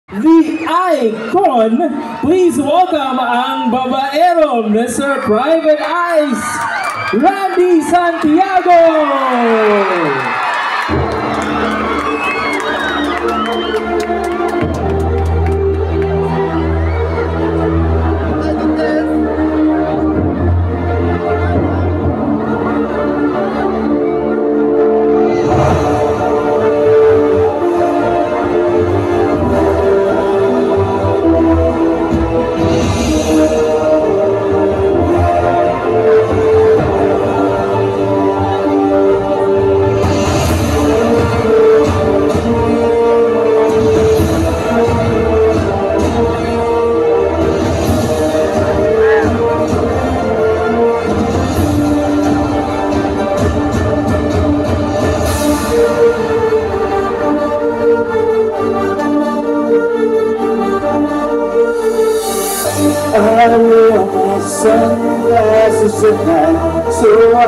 The icon, please welcome ang babaero, Mr. Private Eyes, Randy Santiago! I wear my sunglasses at night so I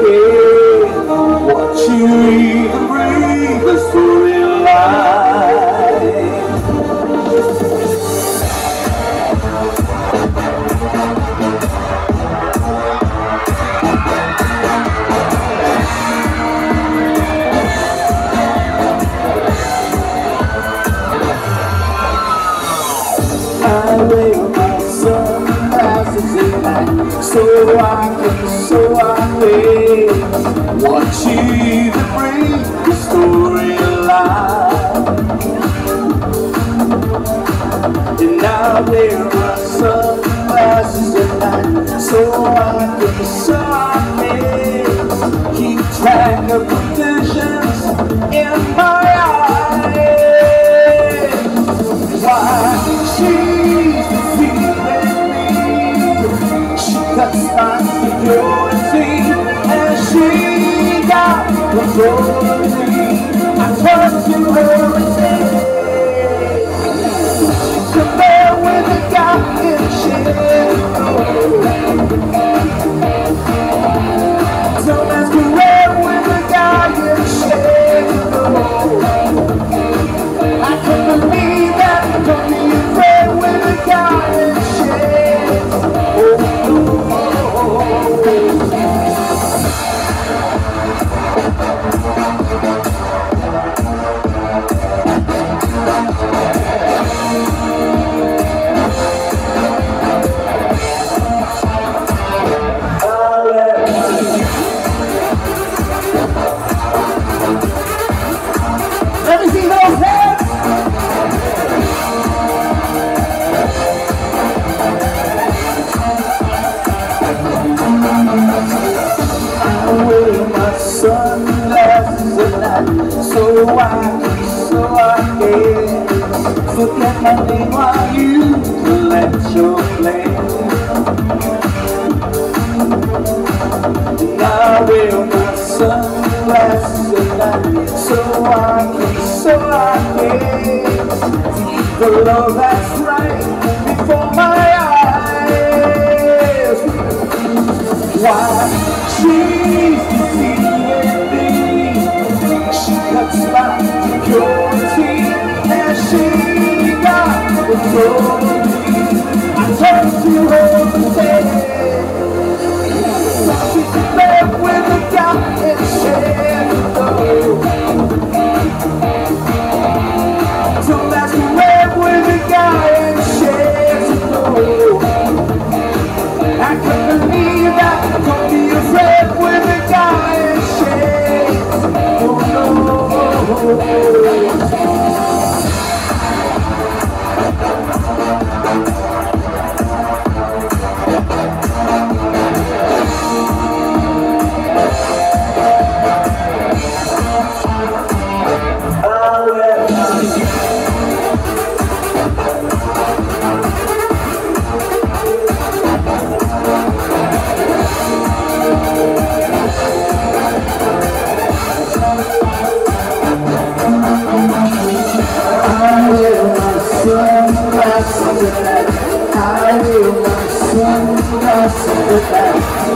can watch you even breathe the storyline. I wear my sunglasses at night so I can watch you even breathe the storyline. And I wear my sunglasses at night so I can keep track of the visions in my eyes. Why she's deceiving me, she cuts my security, and she got control of me. I trust in her instead. She's a man with a guy in shit. So masquerade with a guy in shit. I can't believe that. Don't be afraid with a guy in shit. Let me see those hands. I wear my sunglasses at night so I can forget my name while you collect your flame. And I wear my sunglasses at night so I can see the love that's right before my eyes. Why she's deceiving me, she cuts my security, and she got control of me. I turn to her and say, she's in love with a guy in shadow. So that's the way with a guy in shadow. I can't believe that. Don't be afraid with a guy in shades. Oh no.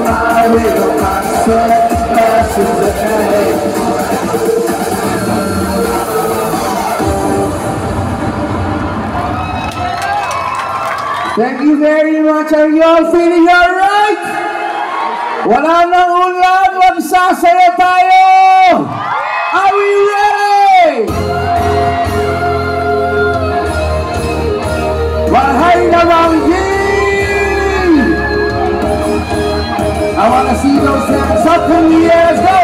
I will my sunglasses at night. Thank you very much. Are you all feeling alright? Wala nang ulan, magsasaya tayo! Are we ready? Bahay namang yee! I wanna see those hands up in the air. Let's go!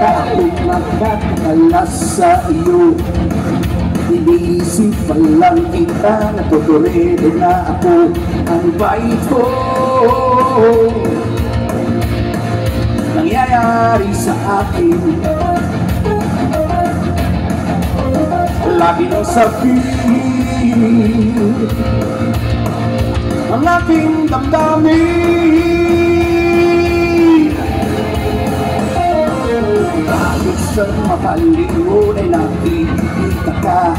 Takot magkakalas sa iyo. Iniisip pa lang kita, natuturede na ako. Ang bait ko nangyayari sa akin. Lagi nang sabihin ang aking damdamin. Bakit sa makalingon ay nakikita ka?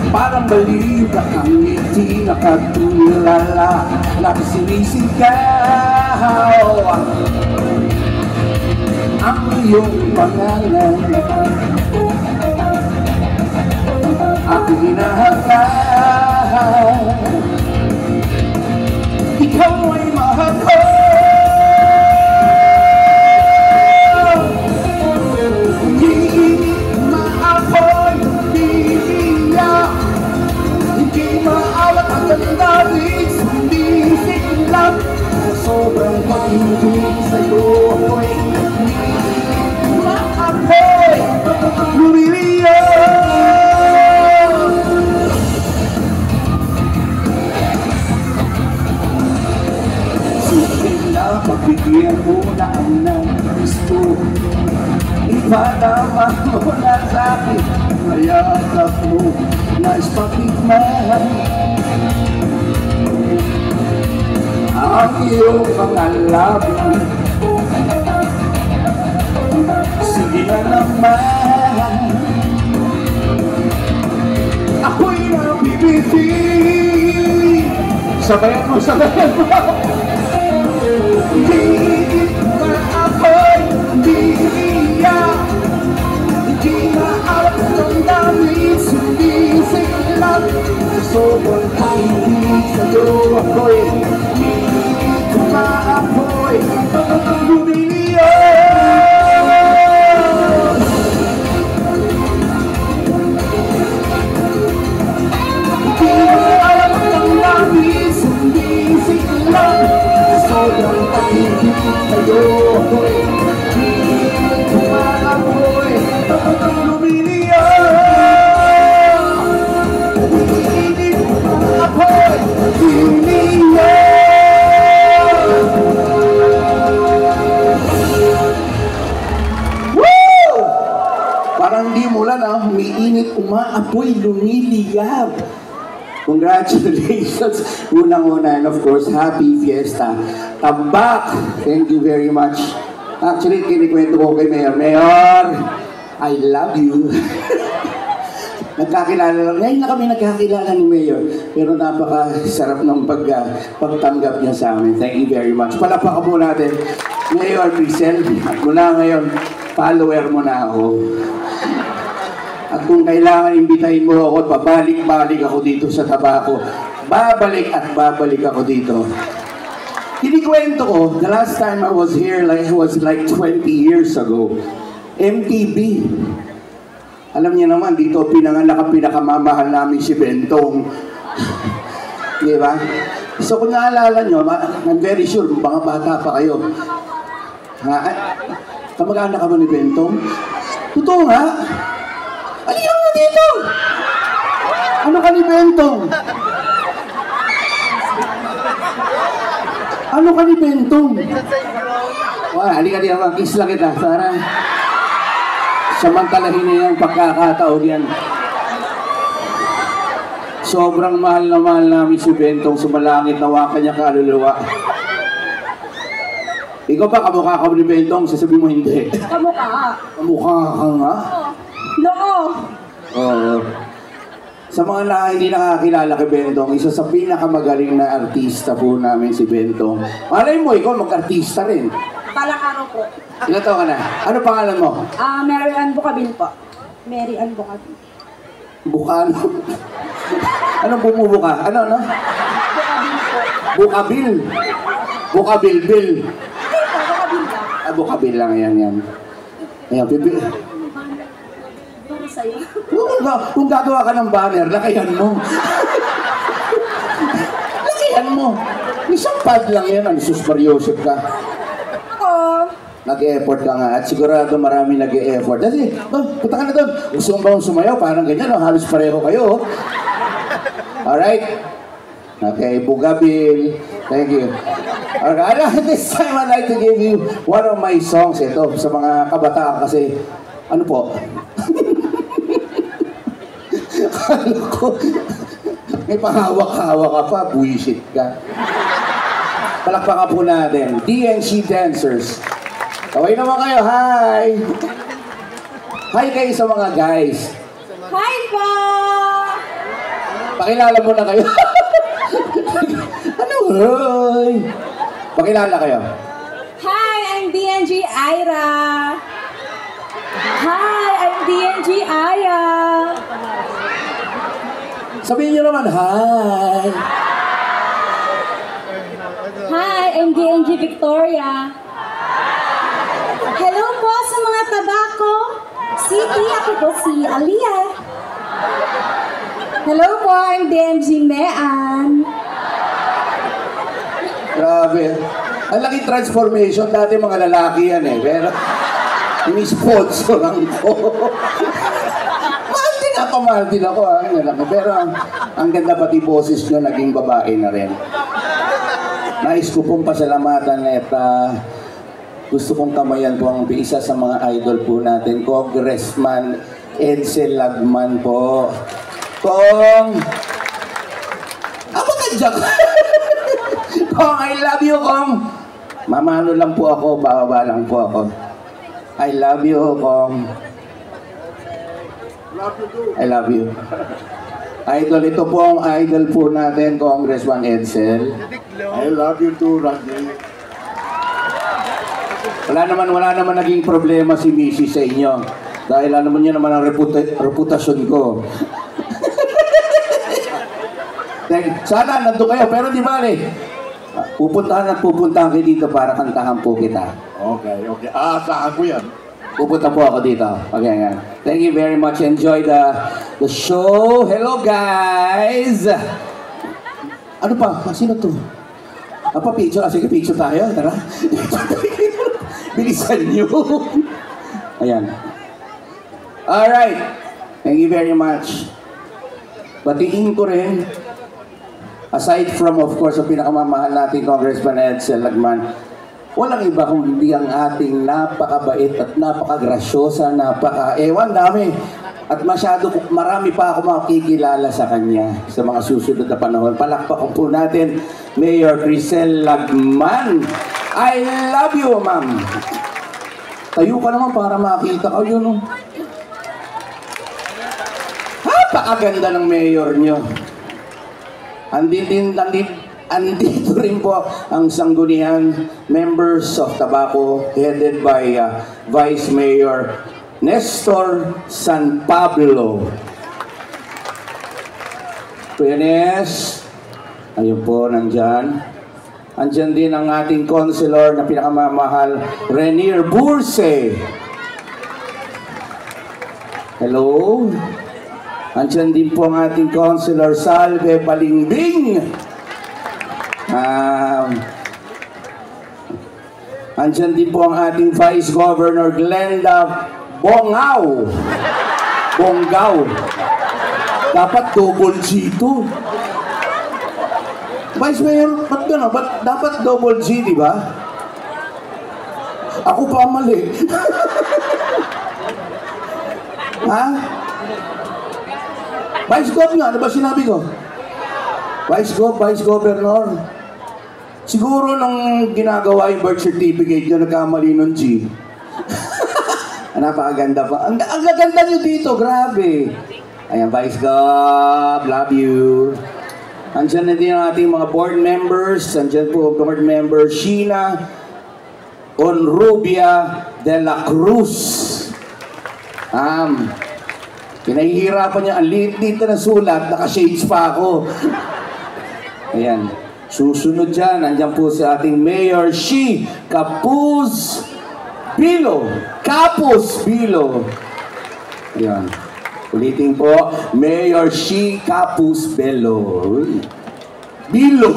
Parang baliw ka ang ngiti nakatulala na sinisigaw ang iyong pangalan. Aking hinahangaan, ikaw ay mahal ko. Sobrang pag-ibig sa'yo ako'y maapoy, lumiliyan. Sige na, pagbigyan mo na ang gusto. Ipadama mo na sa'kin, mayakap mo na ispakikman ang iyong mga labi. Sige na naman, ako'y nabibiti. Sabayan mo, sabayan mo. Di ba ako'y bibiyak? Di maalat ng dami, sumisiklap. Sobrang pag-ibig sa'yo ako'y maapoy, lumiliyan. Di mo alam ang langis, sumisiklap. Sobrang pag-ibig sa'yo ako'y maapoy, lumiliyan. Umiinit ang apoy, lumiliyan. Parang di mula na, umiinit, umaapoy, lumiliyab. Congratulations! Unang-una, and of course, happy fiesta. Tambak! Thank you very much. Actually, kinikwento ko kay Mayor. Mayor, I love you. Nagkakilala lang. Ngayon na kami nagkakilala ni Mayor. Pero napakasarap ng pagtanggap niya sa amin. Thank you very much. Palapakan po natin. Mayor Crisel, at mula ngayon, follower mo na ako. At kung kailangan imbitahin mo ako, pabalik-balik ako dito sa Tabaco. Babalik at babalik ako dito. Kinikwento ko, the last time I was here, was like 20 years ago. MTV. Alam niyo naman, dito pinanganak ang pinakamamahal namin si Bentong. Di ba? So kung naalala nyo, I'm very sure, mga bata pa kayo. Kamag-anak ka ba ni Bentong? Totoo nga. Alihan mo dito! Ano ka ni Bentong? Ano ka ni Bentong? Halika dito, kiss lang kita. Para samantalahin niya yung pagkakataon yan. Sobrang mahal na mahal namin si Bentong. Sumalangit na niya kaluluwa. Ikaw ba, kamukha ka ni Bentong? Sasabihin mo hindi. Kamukha. Kamukha ka nga? Oo. Oo. Sa mga hindi nakakilala kay Bentong, isa sa pinakamagaling na artista po namin si Bentong. Malay mo, ikaw mag-artista rin. Balang araw po. Ilan taon ka na? Ano pangalan mo? Mary Ann Bukabil po. Mary Ann Bukabil. Bukano. Anong bumubuka? Ano? Bukabil po. Bukabil. Bukabil-bil. Hindi po, Bukabil lang. Bukabil lang yan. Ayan, pipi. Para sa'yo. Kung gagawa ka ng banner, lakayan mo. Lakayan mo. Isang pad lang yan. Ano, sus Mariosep ka. Ako. Nag-e-effort ka nga at sigurado marami nag-e-effort. Kasi, punta ka na doon. Gusto mo ba sumayaw? Parang ganyan, halos pareho kayo. Alright? Okay, Bugabil. Thank you. Alright, this time I'd like to give you one of my songs. Ito, sa mga kabataan kasi, ano po? Akala ko, may pahawak-hawak ka pa, buwisit ka. Palakpakan po natin, DNC Dancers. Kaway naman kayo, hi! Hi kayo sa mga guys. Hi po! Pakilala mo na kayo. Ano, hi? Pakilala kayo. Hi, I'm DNG Ira. Hi, I'm DNG Aya. Sabihin nyo naman, hi! Hi, I'm DNG Victoria. Hello po sa mga tabako. City, ako po si Aliyah. Hello po, I'm DNG Mean. Grabe. Ang laking transformation. Dati mga lalaki yan eh. Pero, ini-sponsor lang ko. Mahal din ako ha. Pero ang ganda pati boses nyo naging babae na rin. Nais ko pong pasalamatan at gusto kong kamayan po ang isa sa mga idol po natin, Congressman Edsel Lagman po. Kong! Ako kadyak! Kong, I love you, Kong! Mamano lang po ako, bababa lang po ako. I love you, Kong. I love you. Idol, ito po ang idol po natin, Congressman Edsel. I love you too, Randy. Wala naman naging problema si Missy sa inyo. Dahil alam mo niya naman ang reputasyon ko. Sana nandun kayo, pero di bale. Pupuntahan kayo dito para kantahan po kita. Okay. Aasahan ko yan. Pupunta po ako dito. Okay. Thank you very much. Enjoy the show. Hello, guys! Ano pa? Sino to? Picture? Sige, picture tayo. Tara. Bilisan nyo. Ayan. Alright. Thank you very much. Batiin ko rin, aside from, of course, ang pinakamamahal natin, Congressman Edsel Lagman, walang iba kung hindi ang ating napakabait at napakagrasyosa, dami. At marami pa ako makikilala sa kanya sa mga susunod na panahon. Palakpakan po natin, Mayor Crisel Lagman. I love you, ma'am. Tayo ka naman para makita ka yun. Napakaganda ng mayor nyo. Andito rin po ang sangguniang members of Tabaco headed by Vice Mayor Nestor San Pablo. Kuya Nes, ayun po, nandyan. Andyan din ang ating councilor na pinakamamahal, Renier Burse. Hello. Andyan din po ang ating councilor, Salve Balingbing. Andyan din po ang ating Vice Governor, Glenda Bongao. Dapat double G ito. Vice Mayor, ba't gano'n? Dapat double G, di ba? Ako pa mali. Ha? Vice Gov nga, ano ba sinabi ko? Vice Governor. Siguro nung ginagawa yung birth certificate nyo, nagkamali ng G. Napakaganda pa. Ang gaganda nyo dito, grabe. Ayan, Vice Gov, love you. Andyan na din ang ating mga board members. Andyan po, board member Sheena. Onrubia de la Cruz. Pinahihirapan niya, ang liit-liit na sulat, naka-shades pa ako. Ayan. Susunod dyan, nandyan po si ating Mayor Shi Capuz Bilo. Capuz Bilo. Ayan. Ulitin po, Mayor Shi Capuz Bilo. Bilo.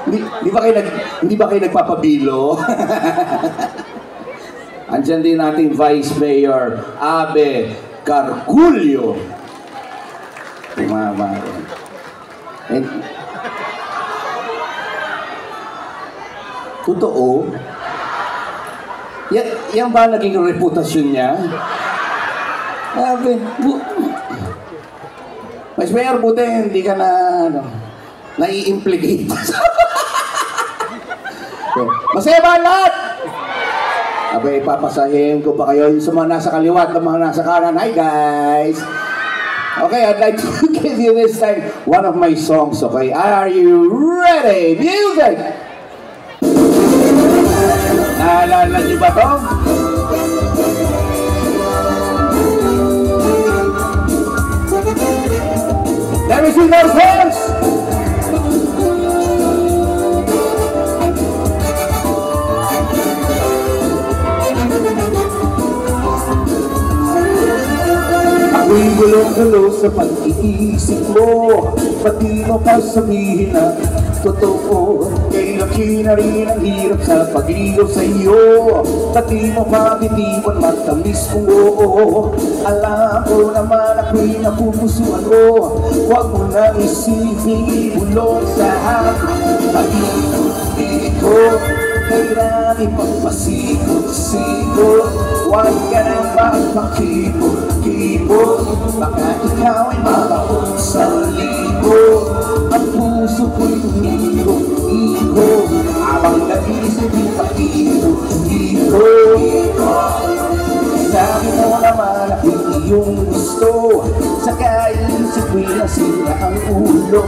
Hindi ba kayo nagpapabilo? Andyan din nating Vice Mayor Abe Carculio. Totoo? Yan ba naging reputasyon niya? Vice Mayor, buti hindi ka na nai-implicate. Masaya ba lahat? Abay, papasahin ko pa kayo sa mga nasa kaliwa at mga nasa kanan. Hi guys! Okay, I'd like to give you this time one of my songs, okay? Are you ready? Music! Naalala niyo ba to? Let me see those hands! Ako'y gulong-gulo sa pag-iisip mo, pati mo pa sabihin na totoo. Kay laki na rin ang hirap sa pag-ilaw sa iyo, pati mo pa bitiwan matamis kong oo. Alam ko naman ako'y napupusuan mo, huwag mo na isipin ibulong sa pag-ibig ko. Kailan ipagpasikot-sikot, huwag ka nang magpakipot-kipot, baka ikaw ay mabaon sa libot. Ang puso ko'y umikot-ikot, habang naisip ipakipot-kipot. Sabi mo naman ako'y iyong gusto, saka isip ko'y nasira ang ulo.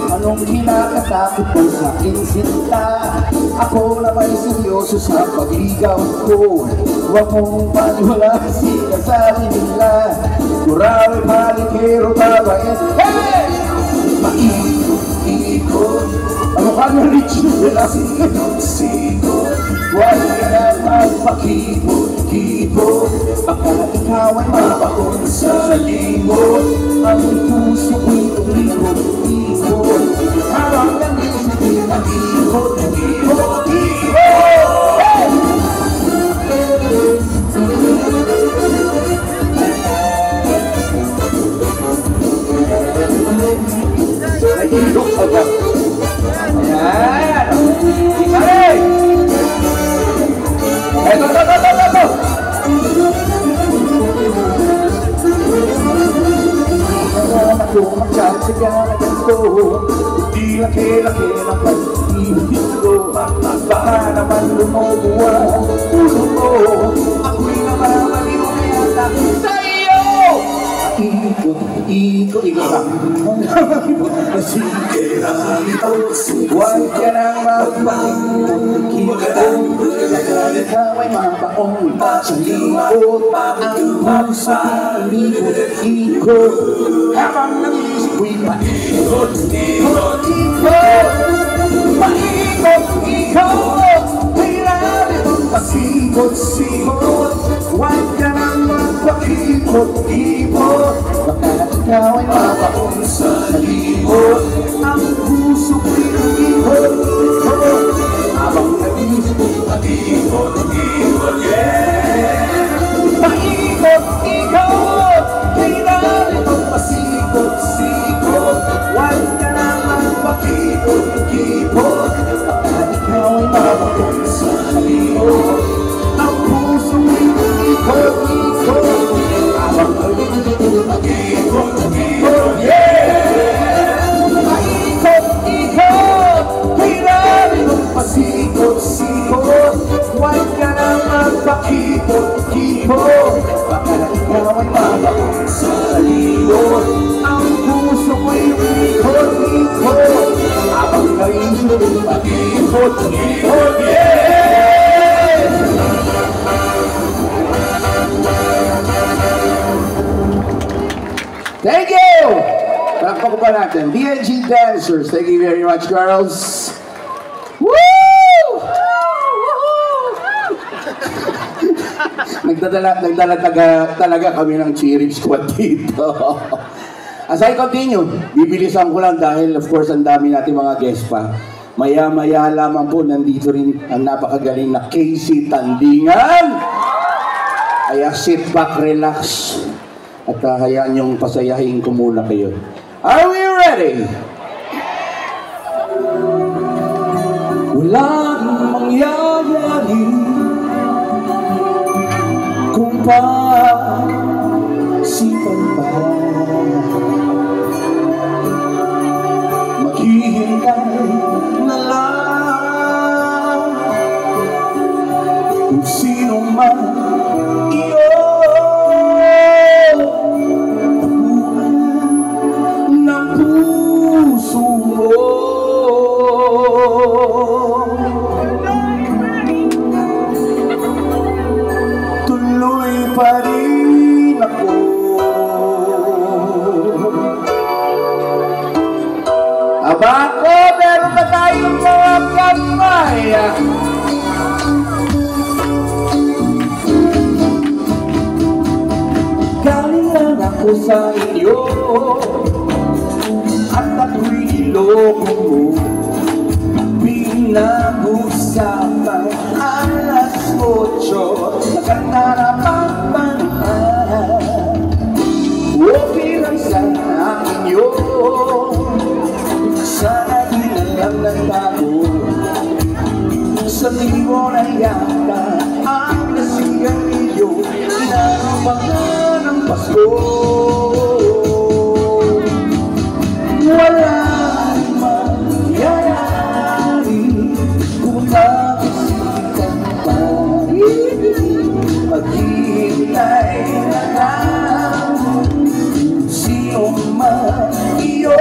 Anong kinakatakot mo sa aking sinta? Ako naman seryoso sa pagligaw ko. Huwag mong paniwala sinasabi nila, Kuraw ay malikero babae. Hey! Maikot-ikot, ano ka na Richie? Wala sinikot-sikot, huwag ka na magpakipot-kipot, baka ikaw ay mabaon sa limot. Ang puso ko'y umikot-ikot, habang nag-isip ikot-ikot-ikot. Nahilok agad. Ayan. Hey! Eto. Ako magsasaga na ganito, hindi laki-laki ng pag-ibig ko. Baka naman lumubuwa ang ulo ko, ako'y namamaliw na yata sa iyo. Ikot lang. Sige na ito, huwag ka nang magpakikot, ikaw ay mabaong sa likod. Ang puso ikot, habang nag-isip ko'y paikot-ikot. Paikot-ikot, kailangan itong pasikot-sikot, huwag ka nang magpakikot-ikot, baka ikaw ay mabaon sa libot. Ang puso ko'y ikot-ikot, habang nag-isip ko'y paikot-ikot. Paikot-ikot, kailangan itong pasikot-sikot, huwag ka nang magpakikot-ikot. Ikot-ikot, yes! Thank you! Takpak ba natin? BNG Dancers, thank you very much, girls. Woo! Nagdala talaga kami ng cheering squad dito. As I continue, bibilisan ko lang dahil of course ang dami natin mga guests pa. Maya-maya lamang po nandito rin ang napakagaling na Casey Tandingan. Kaya sit back, relax. At hayaan niyong pasayahin ko muna kayo. Are we ready? Walang mangyayari kung pa-sipan pa. Maghihintay na lang kung sino man tuloy pa rin ako. Aba ako, meron na tayong mga kamay. Galing lang ako sa inyo at ako'y niloko mo. Pinag-usapan alas 8, nagkatarapan okay lang sa akin yun. Sana di na lang nagbago. Sa libo na yata ang nasigarilyo, inabangan ng Pasko. Wala maghihintay na lang sino man iyon.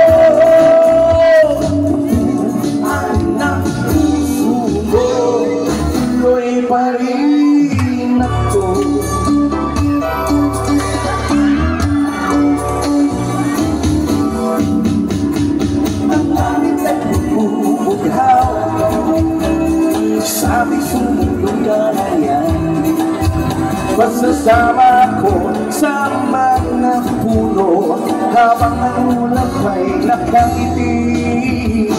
Ang puso mo tuloy pa rin ako. Ang langit ay bumubughaw, sabi sumulong ka na yan. Masasama ko sa mga puno habang ang ulap ay nakangiti.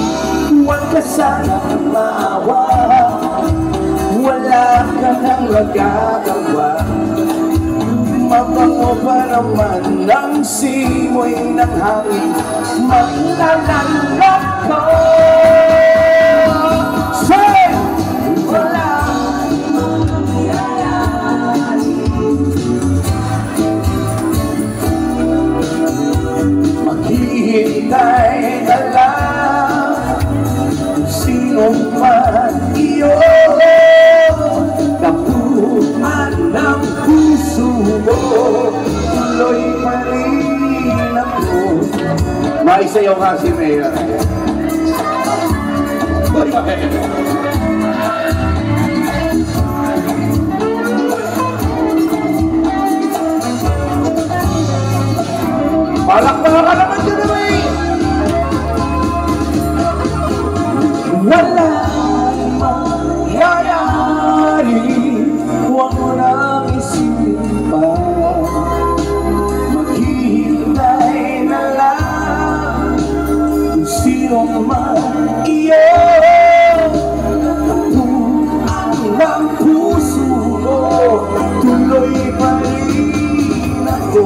Huwag ka sanang maawa, wala ka nang magagawa. Mabango pa naman ang simoy ng hangin, maglalanggap ko. Say! Wala maghihintay na lang sino man iyon. Tapuan ng puso mo tuloy pa rin ako. Maisayaw nga si Mayor. Palakpakan ka naman dyan naman. Wala mangyayari, huwag mo nang isipin pa. Maghihintay na lang kung sino man iyon. Tapuan ng puso mo tuloy pa rin ako.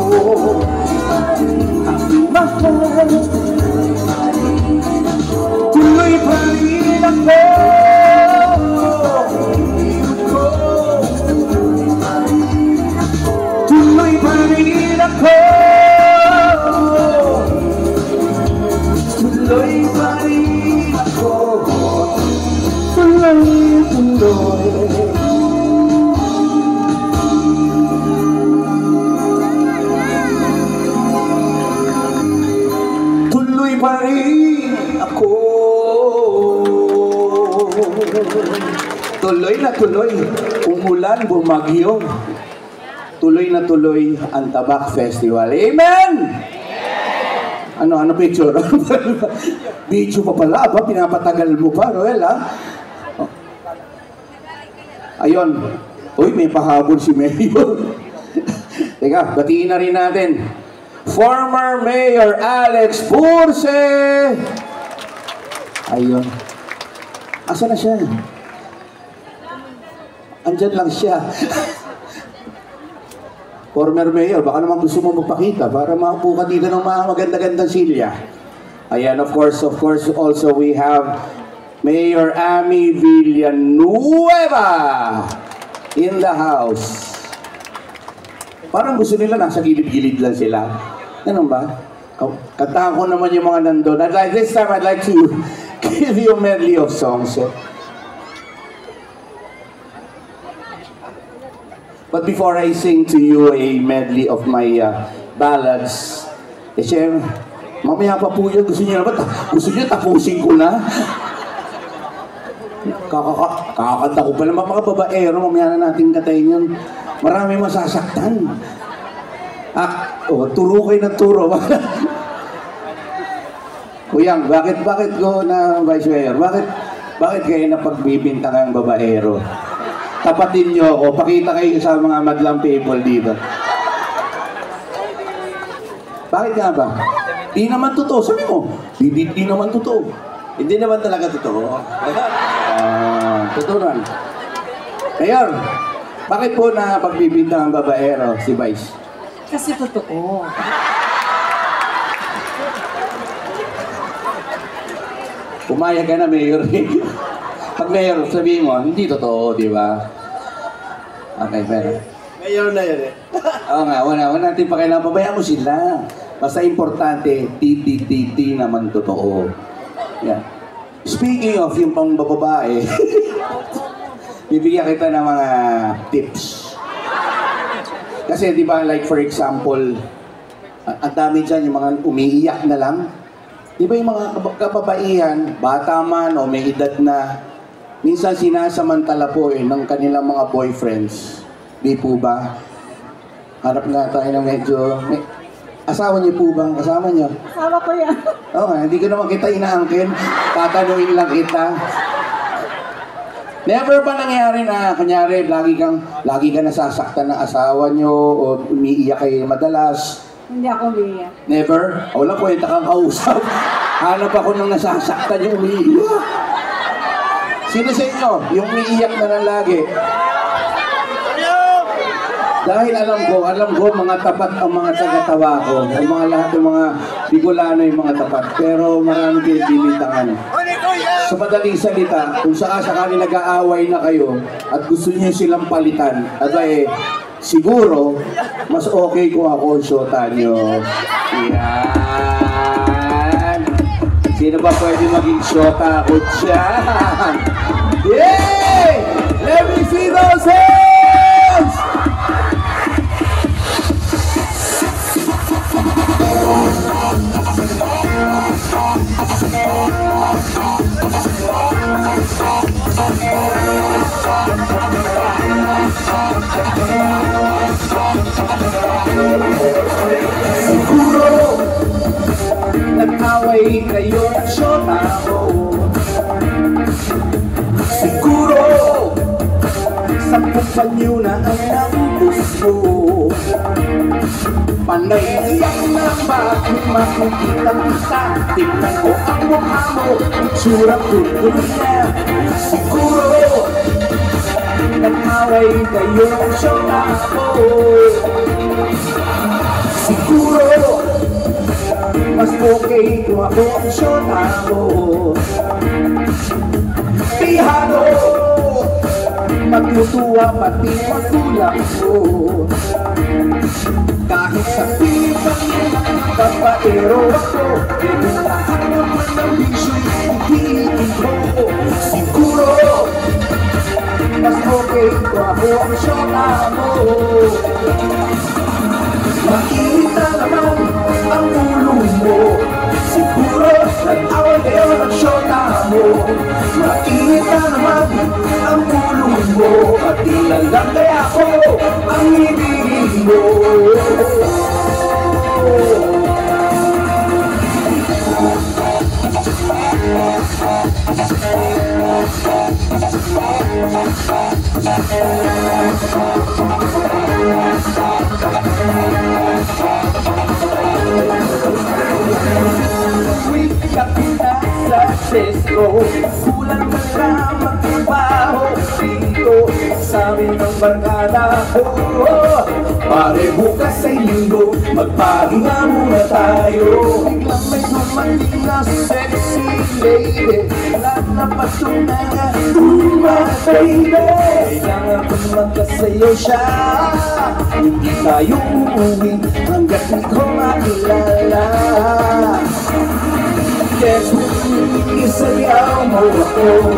Mahal, tuloy pa rin ako. Tuloy pa rin ako. Tuloy pa rin ako. Tuloy, tuloy. Tuloy pa rin ako. Tuloy na tuloy, umulan, bumagyo. Tuloy na tuloy ang Tabak Festival. Amen! Ano picture? Video pa pala ba? Pinapatagal mo pa, Roel, ha? Ayun. Uy, may pahabol si Mayor. Teka, batiin na rin natin. Former Mayor Alex Purse! Ayun. Asa na siya? Andyan lang siya. Former Mayor, baka naman gusto mo magpakita para makapo ka dito ng mga maganda-gandang silya. Ayan, of course, also we have Mayor Amy Villanueva in the house. Parang gusto nila nasa gilid-gilid lang sila. Ganun ba? Kantahan ko naman yung mga nandun. This time, I'd like to give you a medley of songs. But before I sing to you a medley of my ballads, siyempre, mamaya pa po yun. Gusto niyo tapusin ko na? Kakakanta ko pa naman mga babaero, mamaya na natin katayin yun. Marami masasaktan. Turo kayo ng turo. Kuyang, bakit ko na Vice Mayor? Bakit kayo napagbibintang ang babaero? Tapatin niyo ako, pakita kayo sa mga madlang people dito. Bakit nga ba? Di naman totoo. Sabi mo, di naman totoo. Hindi naman talaga totoo. Totoo naman. Ngayon, bakit po na pagbibintang ang babaero si Vice? Kasi totoo. Pumayag ka na, Mayor. Pag Mayor, sabihin mo, hindi totoo, di ba? Okay, pero... Mayor na yun eh. Oo nga, wala natin pakialam. Pabayaan mo sila. Basta importante, titi naman totoo. Yeah. Speaking of yung pang bababae, bibigyan kita ng mga tips. Kasi di ba, like for example, ang dami dyan yung mga umiiyak na lang. Di ba yung mga kababaihan, bata man o may edad na, minsan sinasamantala po ng kanilang mga boyfriends. Di po ba? Harap nga tayo ng medyo... Asawa niyo po ba? Kasama niyo? Asawa ko yan. Oo nga, hindi ko naman kita inaangkin. Tatanungin lang kita. Never ba nangyari na, kunyari, lagi ka nasasaktan ng asawa niyo o umiiyak kayo madalas? Hindi ako umiiyak. Never? Wala, kwenta kang kausap. Hanap ako nung nasasaktan yung umiiyak. Sino sa inyo? Yung umiiyak na lang lagi. Dahil alam ko, mga tapat ang mga tagatawa ko. Ang mga lahat ng mga Bicolano yung mga tapat. Pero marami pinagbibitangan. Sa madaling salita, kung sakasakali nag-aaway na kayo at gusto niyo silang palitan, siguro, mas okay kung ako syota niyo. Yan. Sino ba pwede maging syota ako dyan? Yay! Let me see those hands! Siguro nag-away kayo ng syota mo. Siguro sapupan niyo na ang nabubos mo. Panay lang na bakit makikita kita. Tingnan ko ang mukha mo, itsura tuloy na. Siguro nag-away kayo ng syota mo. Siguro mas okay kung ako ang syota mo. Tihano maglutuwa pati magulang mo. Kahit sa pipan ng babaero ako, lahat naman ng bisyo'y hihigin ko. Siguro mas okay kung ako ang syota mo. Makita naman ang ulo mo. Siguro nag-away kayo ng syota mo. Makita naman na lang kaya ako ang ibigin mo. Tuwing kapita sa sesko, kulang na lang magtrabaho dito sa amin ng barkada ko. Pare bukas ay linggo, magpahinga muna tayo. Biglang may dumating na sexy lady, lahat na patunanga, baby. Kailangan kong magkasayaw siya, hindi tayo uuwi hanggat di ko makilala. Yes, isayaw mo ako,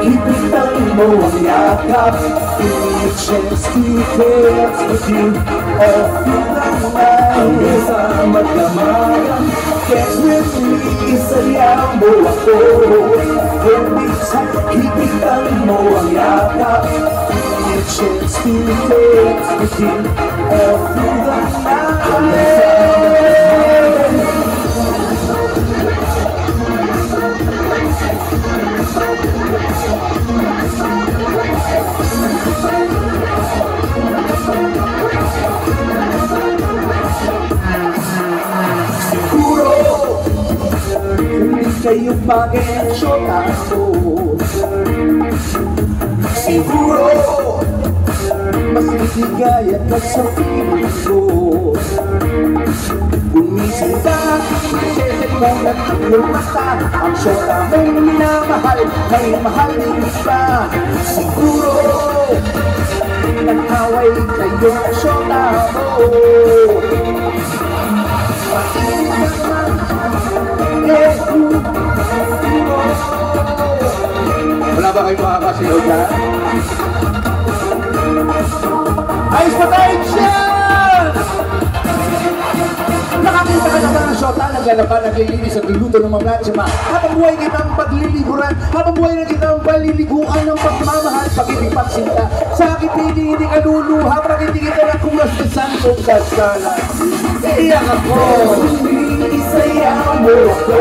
ibitan mo ang yakap. Chance to dance with you all through the night. Hanggang sa magdamayan, dance with me, isayaw mo ako. Ibitan mo ang yakap. Chance to dance with you all through the night. Siguro hindi kayo pag-ensyota ko. Siguro mas ligaya ka sa piling ko. Gumising ka, sesek mo na yung mata. Ang syota mong minamahal, may mahal din iba. Siguro nag-away kayo ang syota mo. Wala ba kayo makakasiyaw dyan? Ayos pa tayo dyan! Nakakita ka na ba ng syota? Naglalaban, naglilinis, nagluluto ng mga latsima. Habang buhay kitang pagliliguran, habang buhay na kitang paliliguan ng pagmamahal, pag-ibig pagsinta. Sa akin hindi ka luluha, pag hindi kita na kumaskasan kung kasalan. Iyak ako, isayaw mo ako.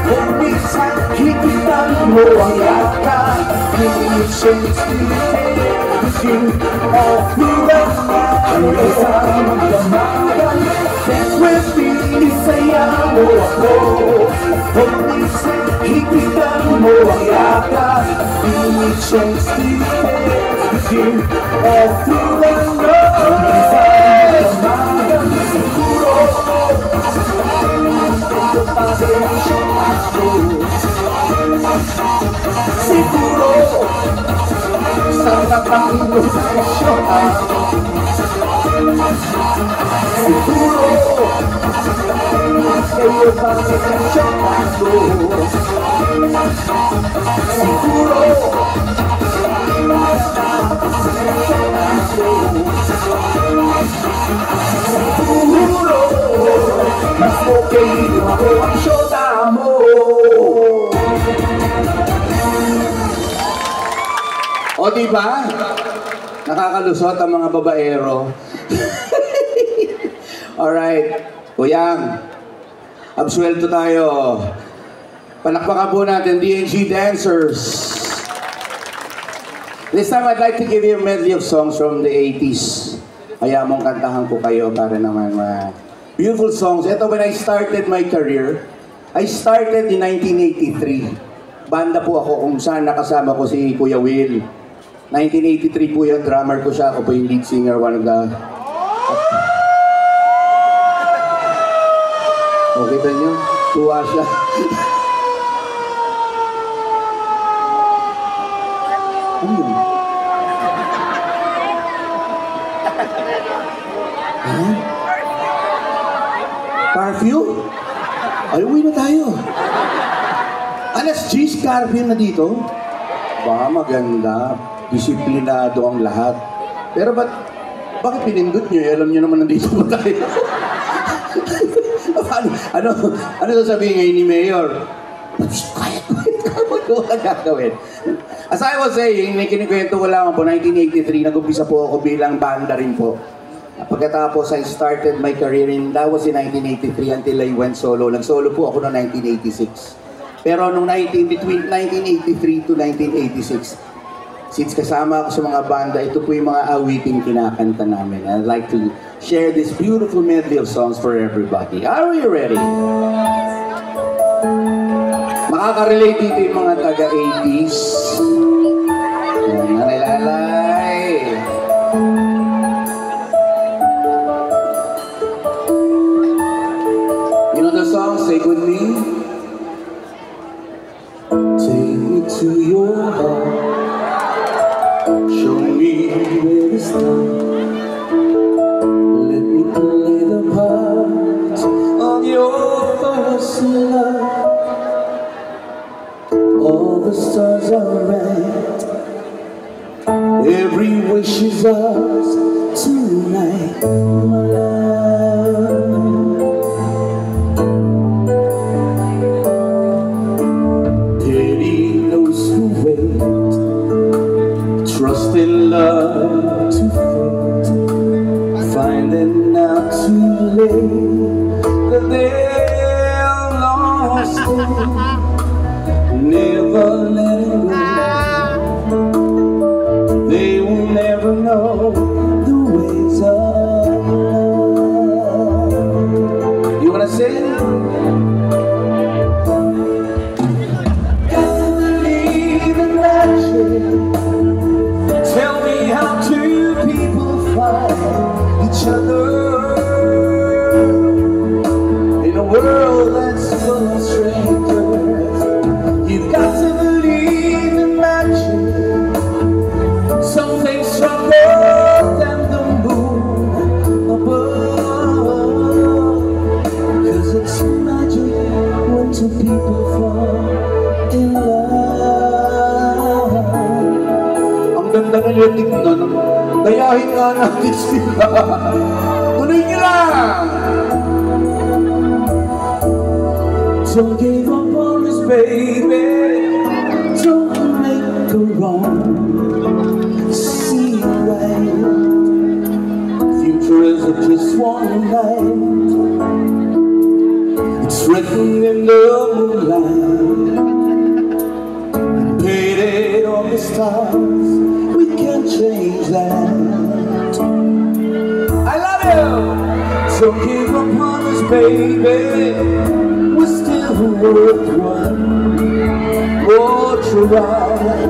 Kung minsan, higitan mo ang yakap. Hindi chance to take with you all through the night. Hanggang sa magdamayan, dance with me, isayaw mo ako. Kung minsan, higitan mo ang yakap. Hindi chance to take with you all through the night. Hanggang sa magdamayan, siguro siguro sarap ang ilusyon. Siguro kayo pa sinasyon ako. Siguro siguro mas okay ako ang syota mo. O diba? Nakakalusot ang mga babaero. Alright, Kuyang, absuelto tayo. Palakpakan po natin, DNG dancers. This time I'd like to give you a medley of songs from the 80s. Kaya mong kantahan ko kayo para naman beautiful songs. Ito, when I started my career, I started in 1983. Banda po ako kung saan nakasama ko si Kuya Will. 1983 po yung drummer ko siya. Ako po yung lead singer, one of the... O, kita nyo? Tuwa siya. Ano yun? Huh? Curfew? Ay, uwi na tayo. Alas G, curfew na dito. Ba, maganda. Disiplinado ang lahat. Pero bakit pinindot nyo? Alam nyo naman nandito pa tayo. ano sasabihin ngayon ni Mayor? Quiet. Ano ka gagawin? As I was saying, may kinikwento ko lang po, 1983, nag-umpisa po ako bilang banda rin po. Pagkatapos, I started my career that was in 1983 until I went solo. Nag-solo po ako noong 1986. Pero nung between 1983 to 1986, since kasama ako sa mga banda, ito po yung mga awiting kinakanta namin. I'd like to share this beautiful medley of songs for everybody. Are we ready? Makaka-relate dito yung mga taga-80s. Lalay. You know the song, Say With Me? Take me to your heart, show me where to start. Let me play the part of your first love. All the stars are red, every wish is ours tonight, my love. Pity those who wait, trust in love to fate, finding out too late that they're lost in. Never letting go, they will never know the ways of love. You wanna sing? Gotta believe in magic. Tell me how two people find each other in a world that's full of strangers. You've got to believe in magic, something stronger than the moon above. 'Cause it's magic when two people fall in love. Ang ganda ng litig nun, dayahin nga natin sila. Tuloy nyo lang! Don't give up on us, baby. Don't make a wrong. See right. Future isn't just one night. It's written in the moonlight, painted on the stars. We can't change that. I love you. Don't give up on us, baby. We're still worth one more try.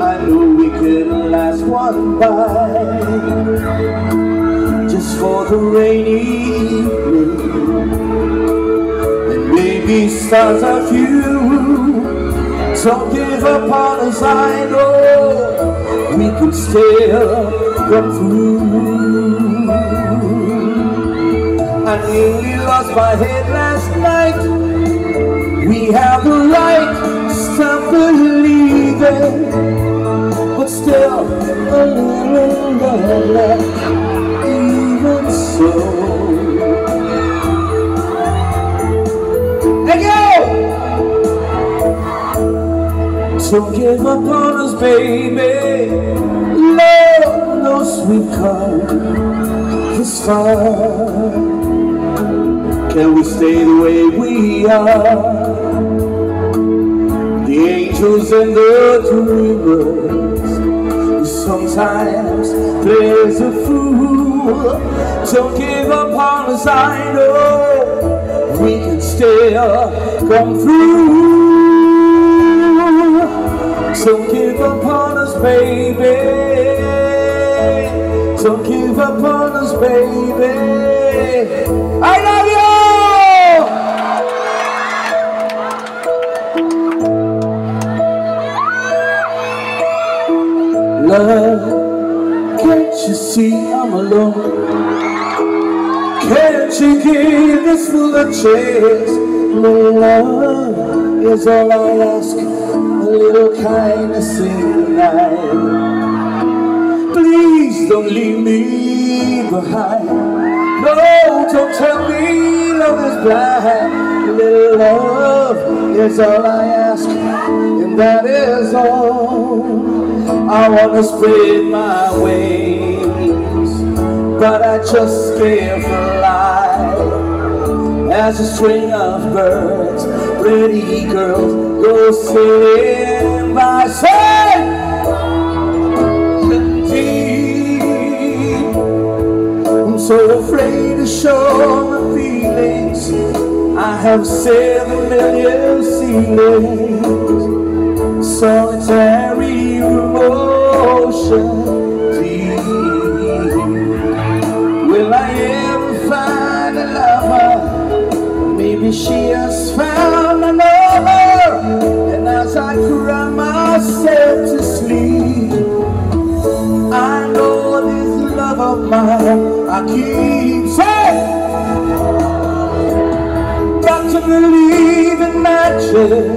I know we can last one bite, just for the rainy evening, and maybe stars are few. Don't give up on us, I know we can still come through. I nearly lost my head last night. We have the right to stop believing, but still a little love left, even so. Hey yo! Don't give up on us, baby. Lord knows we've come this far. Can we stay the way we are? The angels and the dreamers who sometimes plays a fool. Don't give up on us, I know we can still come through. Don't give up on us, baby. Don't give up on us, baby. I love you! Love, can't you see I'm alone? Can't you give this fool a chance? Love is all I ask, a little kindness in life. Please don't leave me behind. No, don't tell me love is blind. little love is all I ask, and that is all. I wanna spread my wings, but I just can't fly. As a string of birds, pretty girls go sailing by. Say, I'm so afraid to show my feelings. I have 7 million ceilings, solitary emotion deep. Will I ever find a lover? Maybe she has found another. And as I cry myself to sleep, I know this love of mine I keep saying. Got to believe in magic.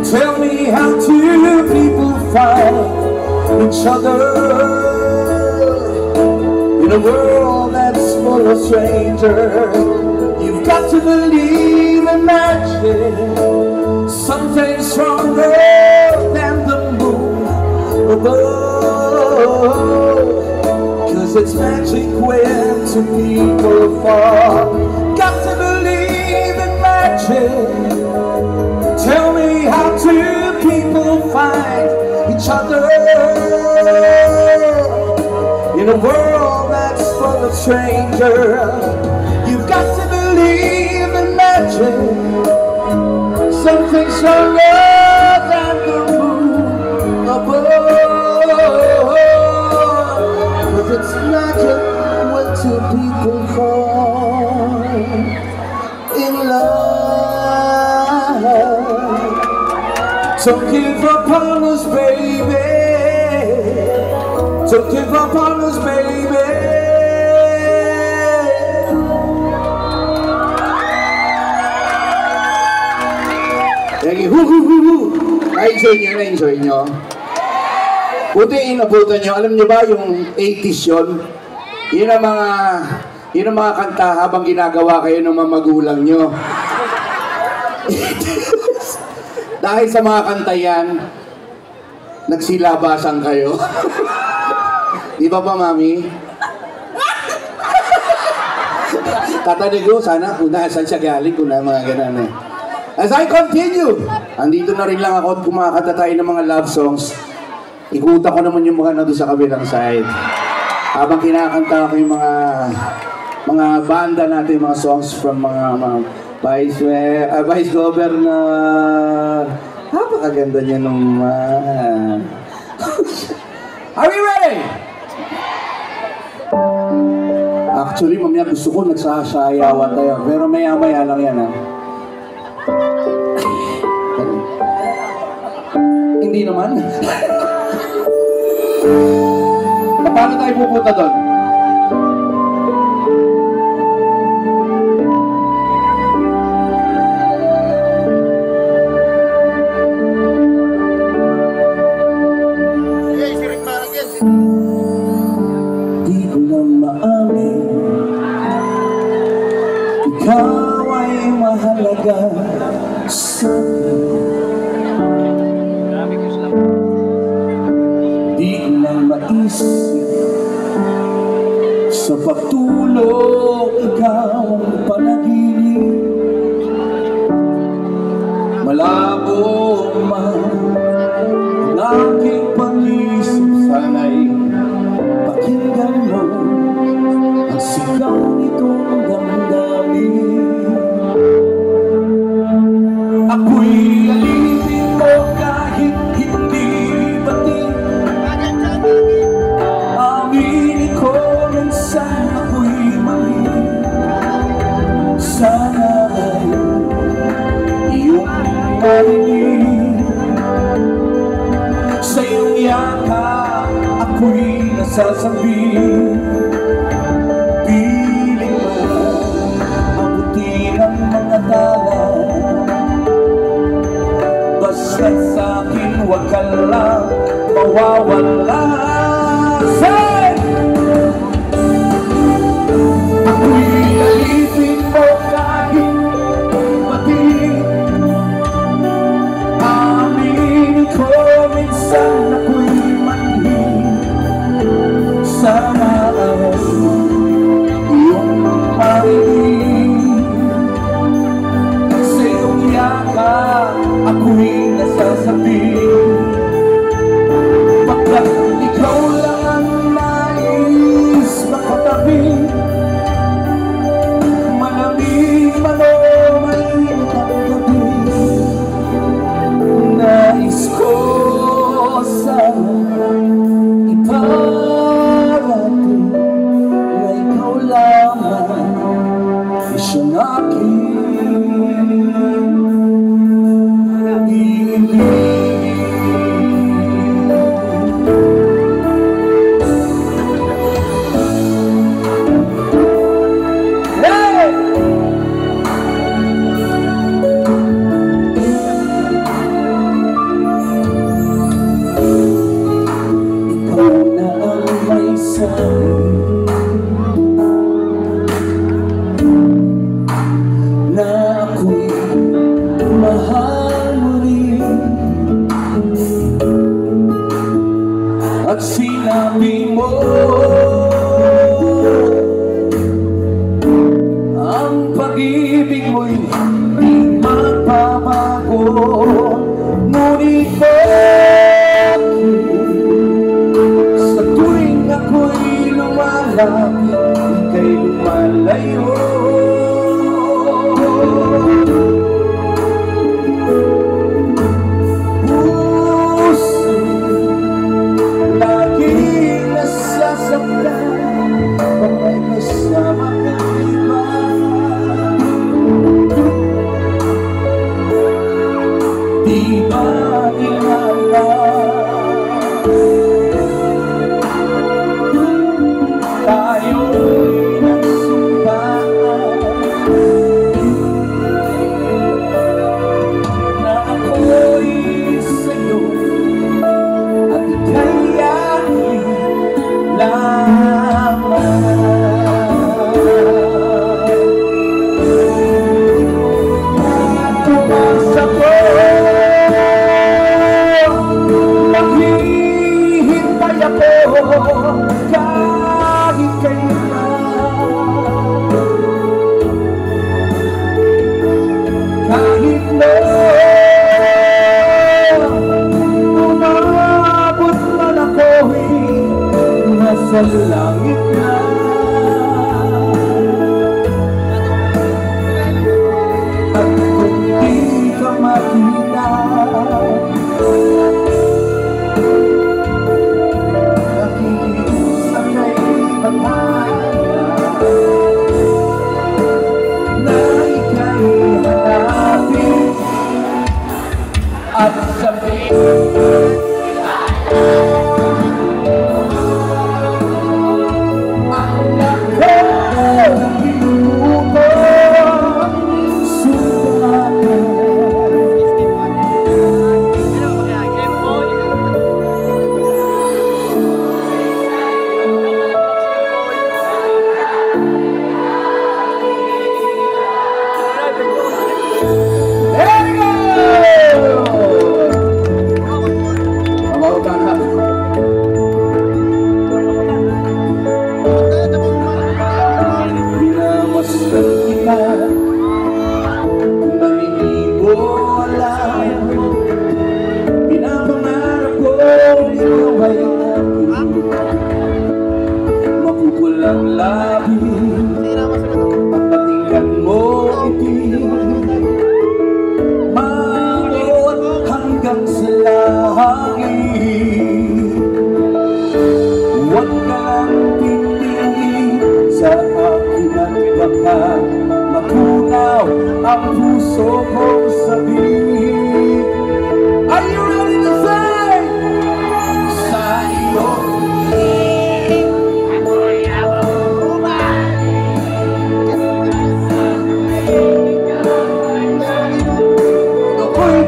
Tell me how two people find each other in a world that's full of strangers. You've got to believe in magic, something stronger than the moon above. 'Cause it's magic when two people fall. Got to believe in magic. Tell me how two people find each other in a world that's full of strangers. You've got to believe in magic, something stronger than the moon above. 'Cause it's magic when two people fall in love. Don't give up on us, baby. Don't give up on us, baby. Thank you. Na-enjoy nyo, na-enjoy nyo. Buti inabutan nyo. Alam nyo ba yung 80s yun? Yun ang mga kanta habang ginagawa kayo ng mga magulang nyo. Dahil sa mga kanta yan, nagsilabasan kayo. Di ba pa, Mami? Tatanig ko, sana kung saan siya galing, kung na mga ganun eh. As I continue, andito na rin lang ako at kumakanta tayo ng mga love songs. Ikuta ko naman yung mga nandun sa kabilang side. Habang kinakanta ko yung mga banda natin, mga songs from mga Vice Governor. Napakaganda niya naman. Are we ready? Actually, mamaya gusto ko nagsasayawan tayo. Pero maya-maya lang yan, ha? Hindi naman. Paano tayo pupunta doon? Di ko lang maamin, ikaw ay mahalaga sa akin. Di ko lang maisip sa pagtulog, ikaw ang panaginip. Malabo man ang aking pag-isip, sana'y pakinggan mo ang sigaw nitong damdamin. Ako'y alipin mo kahit hindi batin. Aminin ko minsan ako'y mali. Sana ay iyong marinig. Sa iyong yakap ako'y nasasabi. Piling mo mabuti ng mga tala. Basta't sa'kin huwag ka lang mawawala. Say! Ako'y alipin mo kahit sasabihin. Pagkat ikaw lang ang nais makatabi, malamig man o mainit ang gabi, nais ko sana iparating na ikaw lamang siyang aking at sinabi mo ang pag-ibig mo'y di magbabago. Ngunit bakit sa tuwing ako'y lumalapit, ika'y lumalayo? Di ba ilala tayo'y nagsumpaan na ako'y sa'yo at ika'y aking lamang. Kahit kailan, kahit na umabot man ako'y nasa langit na, at kung di ka makita, at sabihin ang ako'y hinubang subahan. Mapupulang labi at patinggan mo iti maabot hanggang sa langit. Huwag ka lang titingin sa akin at baka mapunaw ang puso kong sabihin. Are you ready to say? Sa iyo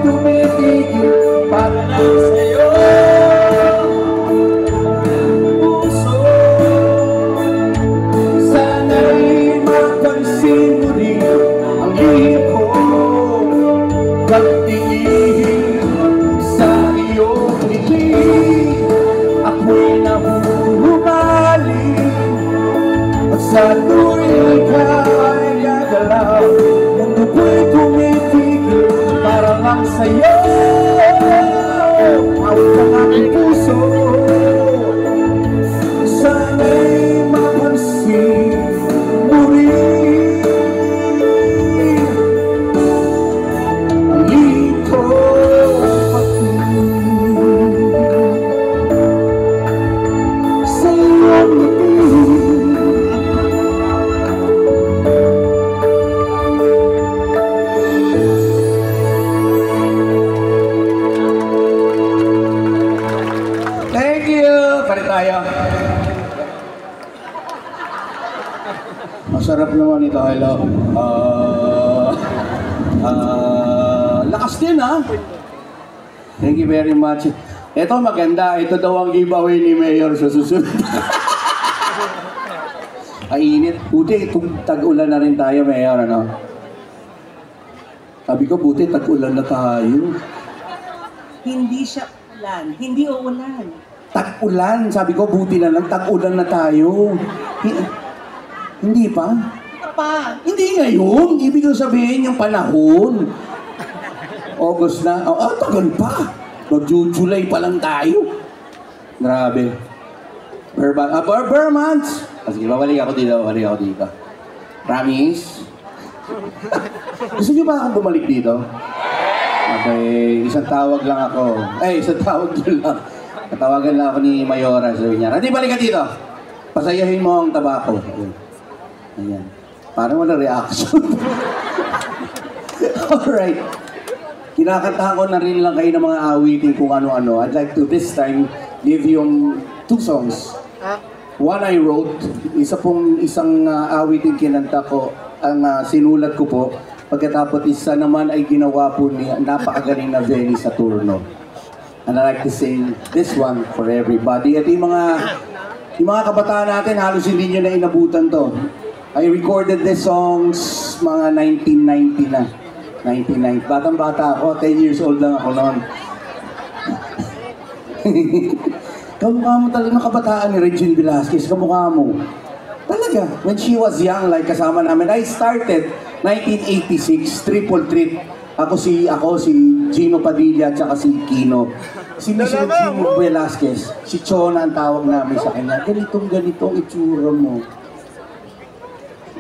tumitigil para lang sa'yo puso. Sana'y mapansin mo rin ang lihim ko, pagtingin sa iyong ngiti ako'y nahuhumaling, at sa tuwing ka'y gagalaw mundo ko'y tumitigil para lang sa'yo. tayo. Masarap naman ito. Hello. Lakas din ha. Thank you very much. Ito maganda. Ito daw ang giveaway ni Mayor sa susunod. Ay init. Buti itong tag-ulan na rin tayo, Mayor. Ano? Sabi ko, buti tag-ulan na tayo. Hindi siya ulan. Hindi uulan. Tag-ulan. Sabi ko, buti na lang. Tag-ulan na tayo. Hindi pa? Hindi ngayon. Ibig ko sabihin yung panahon. August na. Tagal pa. Mag-July pa lang tayo. Grabe. Per months. Sige, babalik ako dito. Promise? Gusto niyo ba akong bumalik dito? Okay, isang tawag lang ako. Isang tawag lang. Katawagan lang ako ni Mayora. Sabi niya, Randy, balik ka dito. Pasayahin mo ang tabako. Ayan. Parang wala reaction. Alright. Kinakantahan ko na rin lang kayo ng mga awitin kung ano-ano. I'd like to this time give you 2 songs. One I wrote, isang awitin kinanta ko, ang sinulat ko po. Pagkatapos isa naman ay ginawa po ni napakagaling na Benny Saturno. And I like to sing this one for everybody. At yung mga kabataan natin, halos hindi nyo na inabutan to. I recorded this songs mga 1990 na. 1990. Batang-bata ako, 10 years old lang ako noon. Kamukha mo talaga ng kabataan ni Regine Velasquez. Kamukha mo. Talaga. When she was young, like kasama namin, I started 1986, Triple Trip. Ako si Gino Padilla at saka si Kino. Si Regine Velasquez, si Chona ang tawag namin sa kanya. Ganitong itsura mo.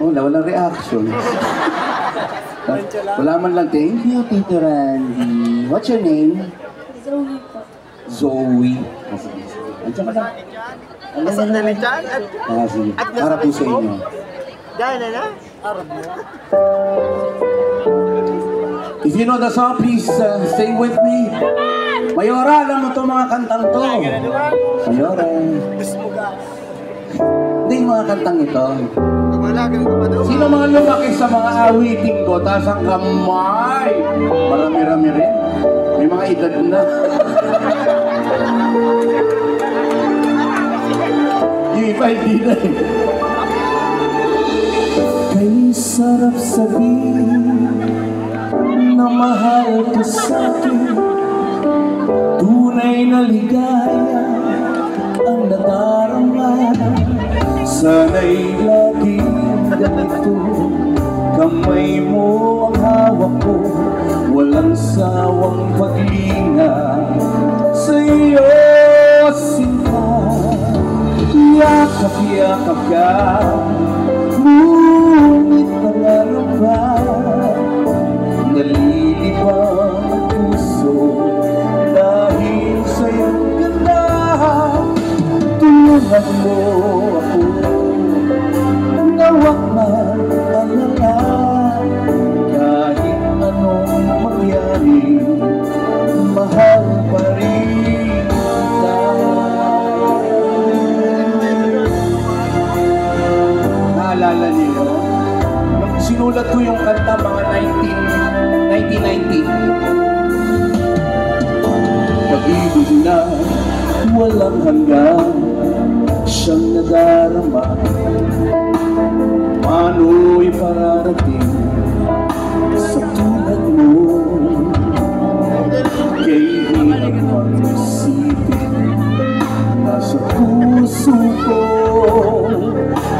Walang reaction. Wala man lang, thank you, Tito Randy. What's your name? Zoe po. Zoe. Andiyan ka lang. Asan na rin dyan? Sige. Para po sa inyo. Dyan na? If you know the song, please sing with me. Mayora, alam mo itong mga kantang to. Mayora. Hindi yung mga kantang ito. Sino mga lumaki sa mga awiting ko, taas ang kamay. Marami-rami rin. May mga edad na. Yung iba hindi na eh. Kay sarap sabihin na mahal ka sa'kin. Tunay na ligaya ang nadarama. Sana'y laging ganito, kamay mo ang hawak ko, walang sawang paglinga sa iyo, sinta. Yakap-yakap ka, ngunit nangaramba, nalilibang ang puso dahil sa iyong ganda. Tulungan mo ako, nawak man ang lahat, kahit anong mangyari, mahal pa rin kita. Naalala niyo, nung sinulat ko yung kanta mga 1990, pag-ibig na walang hanggan siyang nadarama, paano'y pararating sa tulad mo. Kay hirap mag-isipin, nasa puso ko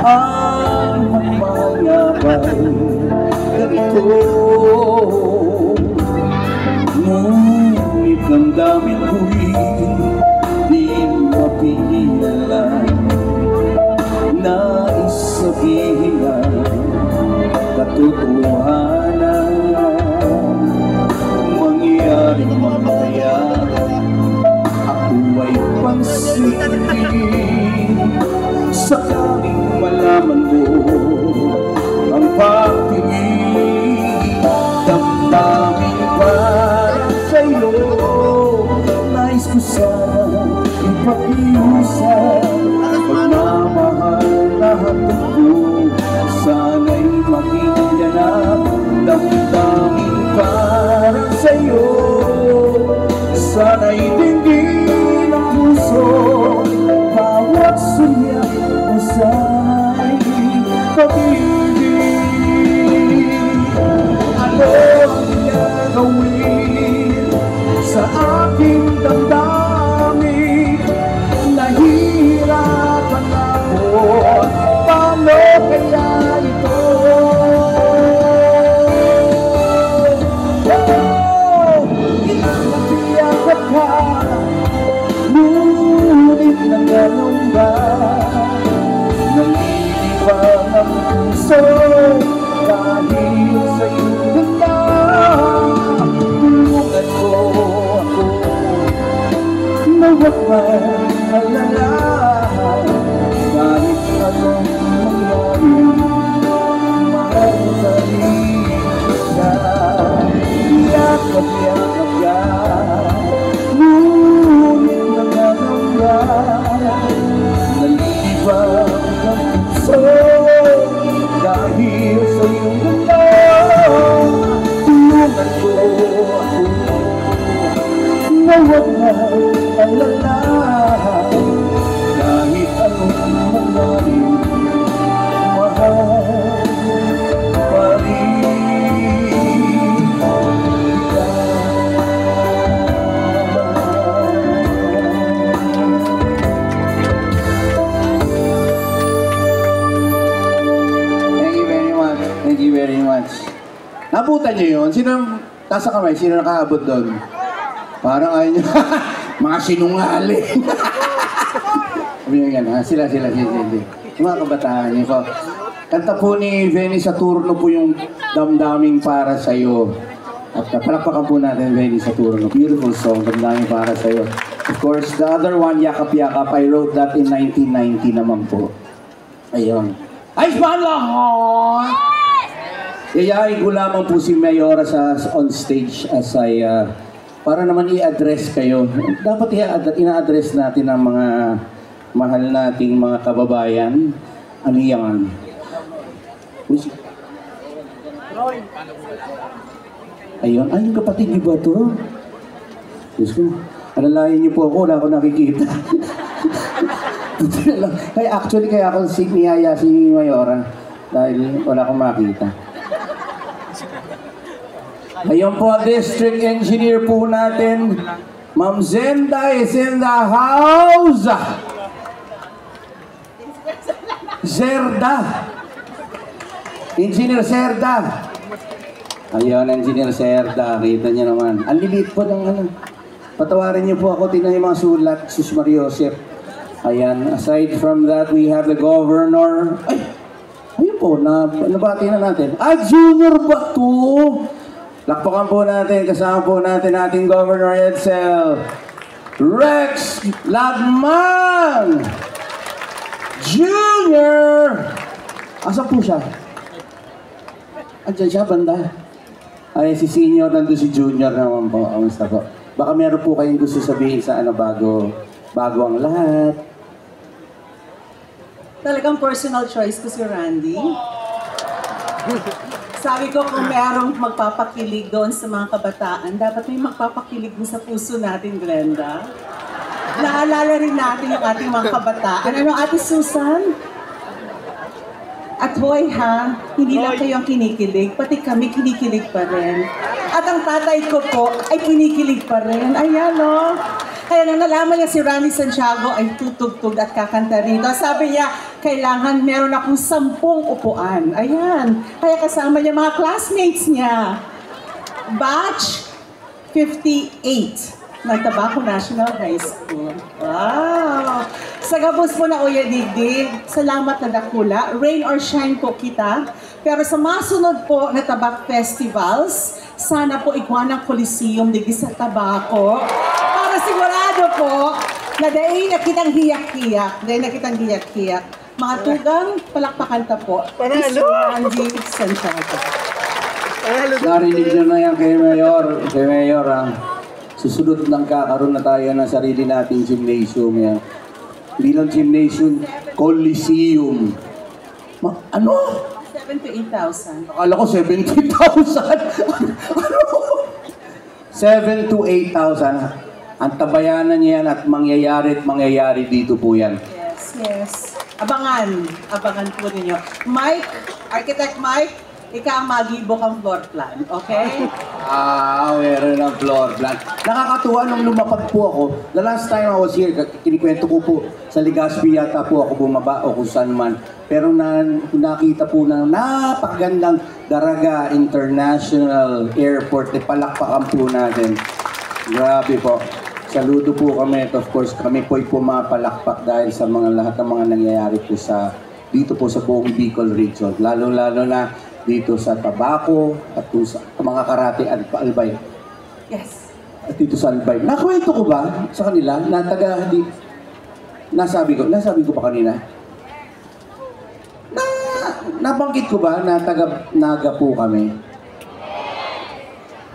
ang magmahal nga ba'y ganito. Ngunit damdamin ko'y di mapigilan, nais sabihin ang katotohanan. Mangyaring mamaya ako ay pansinin, sakaling malaman mo ang pagtingin. Damdamin para sa'yo, nais ko sana ipag-iusap dinggin ang puso, bawat sunya mo sana'y pag-ibig. Ano ang gagawin sa aking damdamin? Nahihirapan ako, paano kaya ito? Inakapiyakap ka, ngunit nagano'n ba? Nalilibang ang puso dahil sa iyong ganda. Tulungan mo ako na huwag mag-alala, kahit anong mangyari, mahal ka rin siya. Yakap-yakap ka, ngunit nagano'n ba? Nalilibang ang puso dahil sa iyong ganda. Tulungan mo ako na huwag mag-alala, kahit anong mangyari, mahal pa rin kita. Thank you very much. Thank you very much. Nabutan niyo yun? Sino nasa kamay? Sino nakaabot doon? Parang ayun nyo. Mga sinungaling. Sabi nyo yan, ha? Sila. Yung mga kabataan niyo po. Kanta po ni Venny Saturno po yung Damdaming Para Sa'yo. At palakpakan po natin Venny Saturno. Beautiful song, Damdaming Para Sa'yo. Of course, the other one, Yakap Yakap, I wrote that in 1990 naman po. Ayun. Ay, lahat! Yayain ko lamang po si Mayora on stage as I, para naman i-address kayo. Dapat ina-address natin ang mga mahal nating mga kababayan. Ano yan? Ayun. Ay, yung kapatid niyo ba ito? Diyos ko, alalayan niyo po ako, wala ako nakikita. Kaya actually, kaya ako niyaya si Mayora dahil wala akong makita. Ayun po, District Engineer po natin, Ma'am Zenda is in the house! Zerda! Engineer Zerda! Ayun, Engineer Zerda, kita niyo naman. Ang lilit po ng ano. Patawarin niyo po ako, tingnan yung mga sulat, Sus Mariosep. Ayan, aside from that, we have the Governor. Ay! Ayun po, nabati na natin. Junior ba to? Lakpakan po natin, kasama po natin ating Governor Edsel Rex Lagman Junior! Asan po siya? Andiyan siya, banda. Ay, si Senior, nandun si Junior naman po. Kamusta po? Baka meron po kayong gusto sabihin sa ano bago ang lahat. Talagang personal choice ko si Randy. Sabi ko kung merong magpapakilig doon sa mga kabataan, dapat may magpapakilig din sa puso natin, Glenda. Naalala rin natin yung ating mga kabataan. Ano, Ate Susan? At hoy ha, hindi lang kayo ang kinikilig, pati kami kinikilig pa rin. At ang tatay ko po ay kinikilig pa rin. Ayan o. Kaya nang nalaman niya si Randy Santiago ay tutugtog at kakanta rito. Sabi niya, kailangan meron akong 10 upuan. Ayan. Kaya kasama niya mga classmates niya. Batch 58 ng Tabaco National High School. Wow! Sa gabos po na Uya Digdig, salamat na dakula. Rain or shine po kita. Pero sa masunod po na Tabak Festivals, sana po Iguanang Coliseum digdi sa Tabaco. Para sigurado po na dahil na kitang hiyak-hiyak. Mga tugang palakpakan ta po. Mr. Randy Santiago. Narinig nyo na yan kay Mayor. Kay Mayor, susunod lang kakaroon na tayo ng sarili nating gymnasium yan. Hindi lang gymnasium, Coliseum. Ano? 7,000 to 8,000. Akala ko 70,000. Ano? 7,000 to 8,000. Antabayanan niya yan at mangyayari dito po yan. Yes, yes. Abangan po ninyo. Mike, Architect Mike, ikaw ang mag-ibok ang floor plan, okay? Meron ng floor plan. Nakakatuwa nung lumapag po ako. The last time I was here, kinikwento ko po sa Legazpi yata po ako bumaba o kung saan man. Pero nakita po ng napakagandang Daraga International Airport. Palakpakan po natin. Grabe po. Saludo po kami at of course kami po'y pumapalakpak dahil sa lahat ng mga nangyayari po dito po sa buong Bicol region. Lalo-lalo na dito sa Tabaco at sa mga Karate at Albay. Yes. At dito sa Albay. Nakwento ko ba sa kanila na nasabi ko pa kanina? Nabanggit ko ba na taga Naga po kami?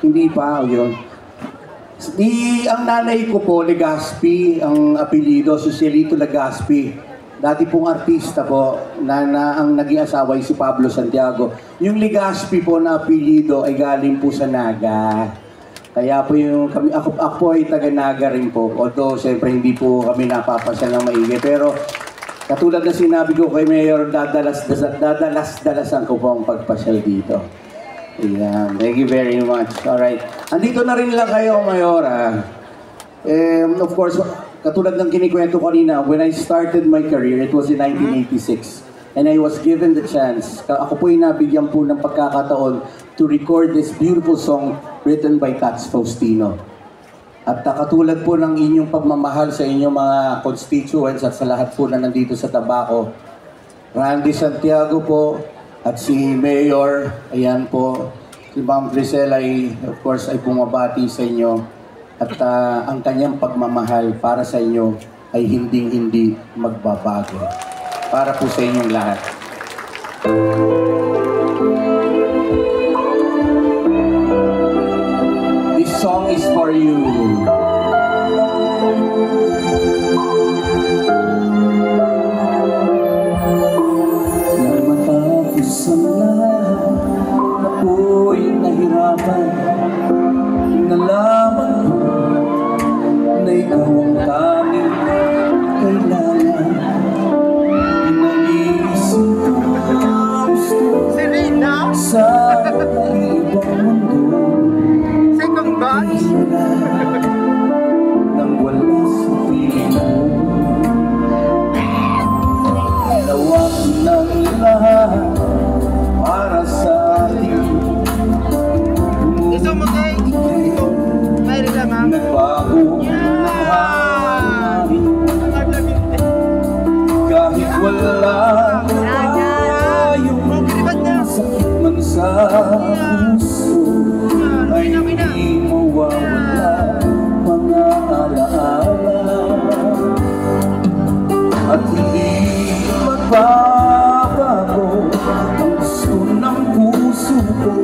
Hindi pa, yun. Ang nanay ko po, Legazpi, ang apelido, Cecilito Legazpi. Dati pong artista po, ang naging asawa ay si Pablo Santiago. Yung Legazpi po na apelido ay galing po sa Naga. Kaya po ako po ay taga Naga rin po. Although, siyempre hindi po kami napapasya ng maigi. Pero, katulad na sinabi ko kay Mayor, dadalas-dalasan ko po ang pagpasyal dito. Ayan, thank you very much. Alright. Andito na rin lang kayo, Mayora. Of course, katulad ng kinikwento kanina, when I started my career, it was in 1986. And I was given the chance. Ako po'y nabigyan po ng pagkakataon to record this beautiful song written by Tats Faustino. At katulad po ng inyong pagmamahal sa inyong mga constituents at sa lahat po na nandito sa Tabaco, Randy Santiago po, at si Mayor, ayan po, si Ma'am Grisel ay, of course, ay bumabati sa inyo. At ang kanyang pagmamahal para sa inyo ay hindi magbabago. Para po sa inyong lahat. This song is for you. Sa lahat ako'y nahirapan, nalaman ko na ikaw ang tanging kailangan. Inaisip ko ang gusto sa ibang mundo. Nang wala sa piling mo, ginawa ko ng lahat para sa atin. Nagbago ng hari, kahit wala tayong sakit man sa puso, ay di mawawala mga alaala. At hindi magbabago ang gusto ng puso ko.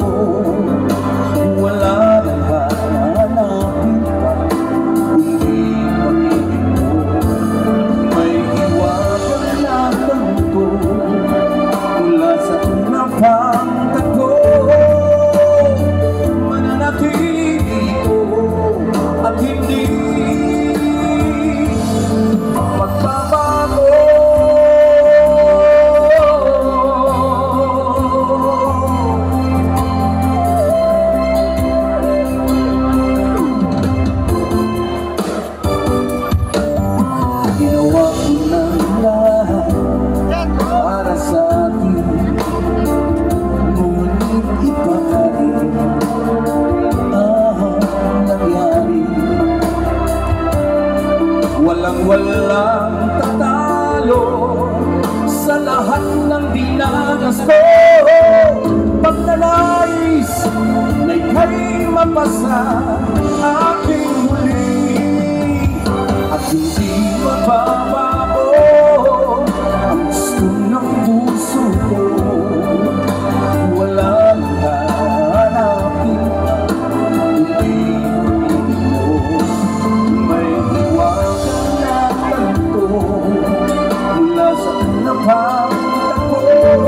Wala nang hahanapin pa kundi pag-ibig mo. May iwanan lamang ko mula sa unang pangtako. Mananatili ko at hindi magbabago. Walang tatalo sa lahat ng dinanas ko. Pagnanais na ika'y mapasa aking huli, at hindi mababago ang gusto ng puso ko. Walang hanapin kundi pag-ibig mo. May iwanan mula sa unang pangtako.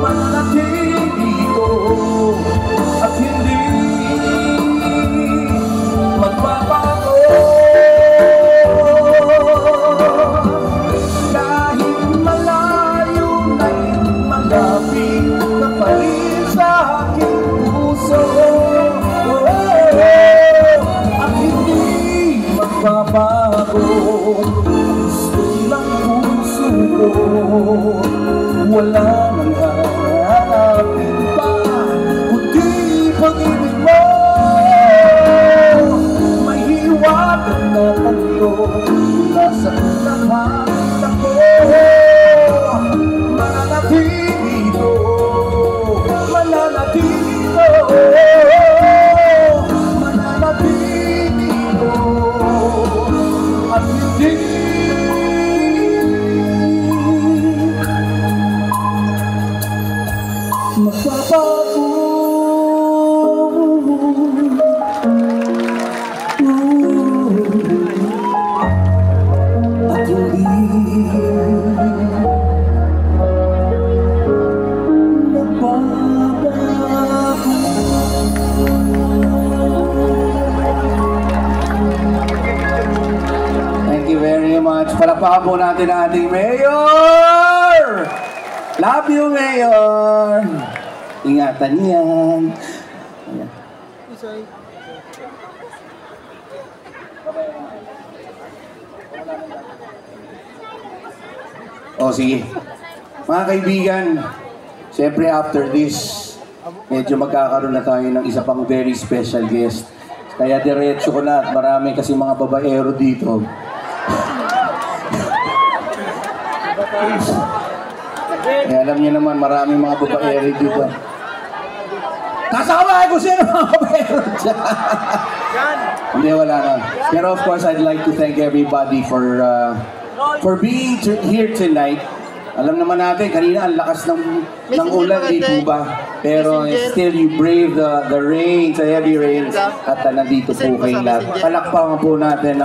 Mananatili ko at hindi magbabago. magbabago. Gusto ng puso ko, wala nang hanapin pa, kundi pag-ibig mo. May hiwagan na tanto mula sa unang hangin ako. Mananatili ko, mananatili ko, mananatili ko, at hindi magbabago. At hindi Thank you very much. Palakpakan po natin ang ating Mayor! Love you, Mayor! Ingatan niyan. Ayan. O sige. Mga kaibigan, siyempre after this, medyo magkakaroon na tayo ng isa pang very special guest. Kaya diretso ko na at marami kasi mga babaero dito. Kaya alam niyo naman, maraming mga babaero dito. Kasama ko sino mga babaero dyan. Hindi, wala na. Pero of course, I'd like to thank everybody for being here tonight. Alam naman natin, kanina ang lakas ng ulan, di po ba? Pero still you brave the rain, the heavy rains, at nandito po kayo lahat. Palakpakan po natin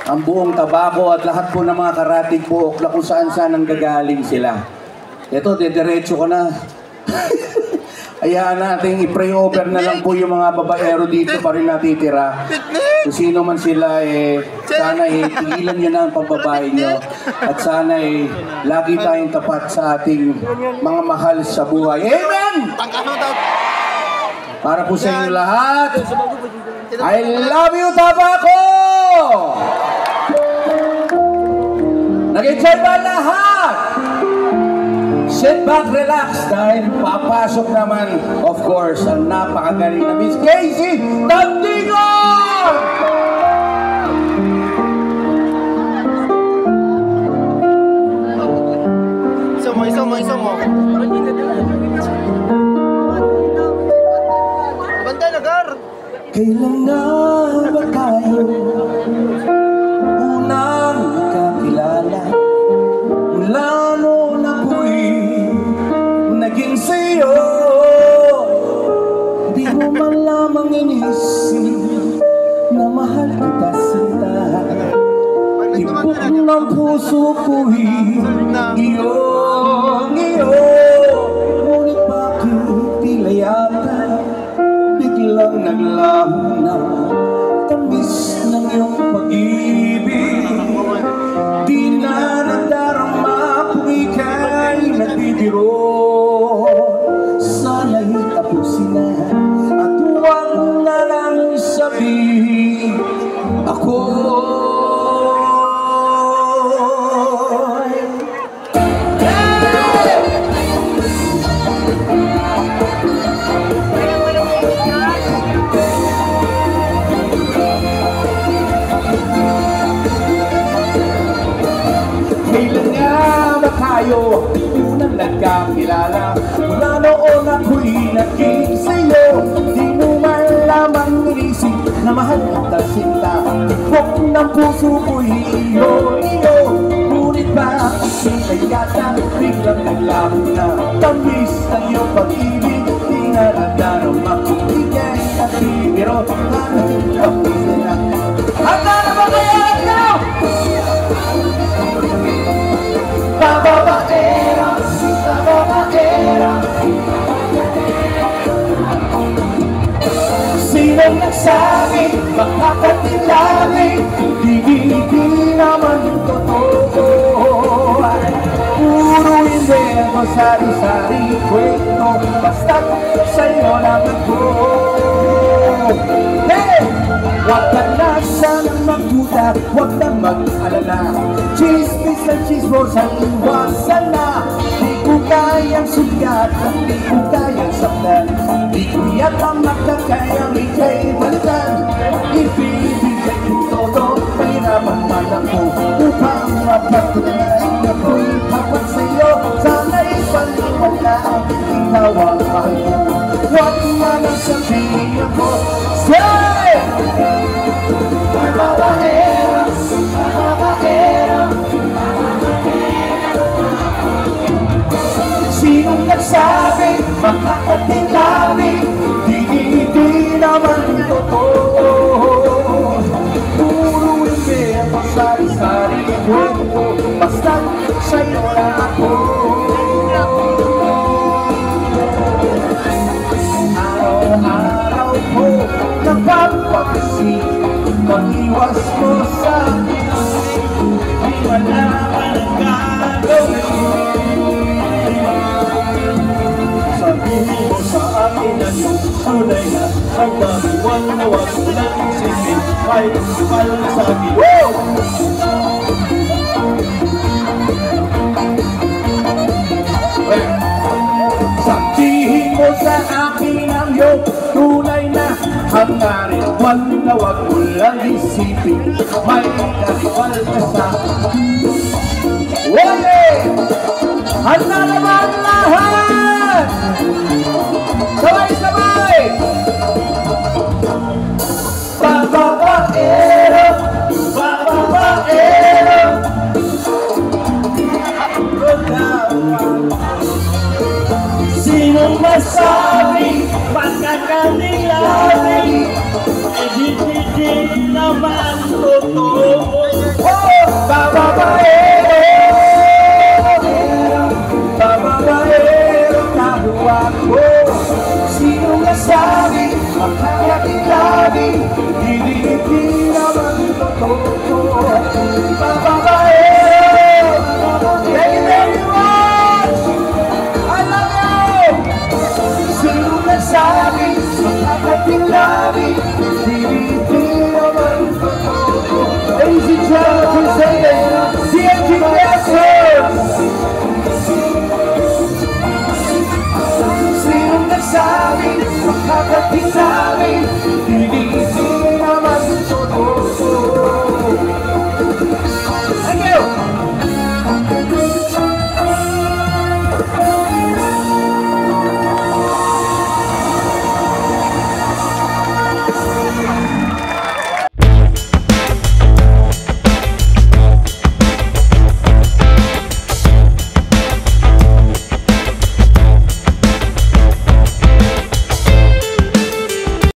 ang buong Tabaco at lahat po ng mga karatig po na kung saan-saan ang gagaling sila. Ito, diretso ko na. Hayaan natin, i-pray-over na lang po yung mga babaero dito pa rin natitira. Kung sino man sila, sana tigilan nyo na ang pagbabae nyo. At sana lagi tayong tapat sa ating mga mahal sa buhay. Amen! Para po sa inyo lahat, I love you, Tabaco! Nag-enjoy ba lahat? Sit back, relax, dahil papasok naman, of course, ang napakagaling na Miss Casey Tagdigon! Isa mo. Banda na, Gar! Kailan na ba tayo unang kakilala? Mula noon ako'y naging sa'yo, di mo man lamang inisip na mahal kita sinta. Tibok ng puso ko'y iyong iyo, ngunit bakit tila yata biglang naglaho na tamis ng iyong pag-ibig. Di na nadarama kung ika'y nagbibiro. Sana'y tapusin na at huwag na lang sabihin ako. Kailan nga ba tayo unang nagkakilala? Mula noon ako'y naging sa'yo, di mo man lamang inisip na mahal kita sinta. Tibok ng puso ko'y iyo, ngunit ba ika'y yata biglang naglaho na tamis ng iyong pag-ibig. Di na nadarama kung ika'y nagbibiro. Handa na ba kayo? Babaero, babaero, sinong nagsabi, makakatilabi, di naman totoo. Puro hindi ako sari-sari kwento, basta't sa'yo naman ko. Hey! Wag ka na sanang duda, huwag nang mag-alala. Chismis at chismos ang iwasan na. Di ko kayang sugat at di ko kayang saktan. Di ko yata makakayang ika'y balikan. Ibibigay ko todo, mahirapan man ako upang mapatunay ako'y tapat sa'yo. Sana'y paniwala, ikaw ang mahal ko. Huwag man ang sabihin ako. Say! Babaero, babaero. Sinong nagsabi, makakatilabi? Di naman totoo. Puro hindi ang pasari-sari kwento, basta't sa'yo lang ako. Araw-araw ko napapakasik, mag-iwas mo sa akin. Di malaman ang gagawin. Sabihin mo sa akin na yung tunay na ang damiwan na wag mo lang isipin. May kapal sa akin. Sabihin mo sa akin ang iyong tunay na hangarin. Wag na wag mo lang isipin. May kapal ka sa akin. Wale! Handa naman lahat! Sabay-sabay! Babaero! Babaero! Sinong masabi? Pagkakanilabi? Di naman totoo. Babaero! Babaero kabuwa ko. Sinong nasabi? Makakatilabi? Di naman totoo.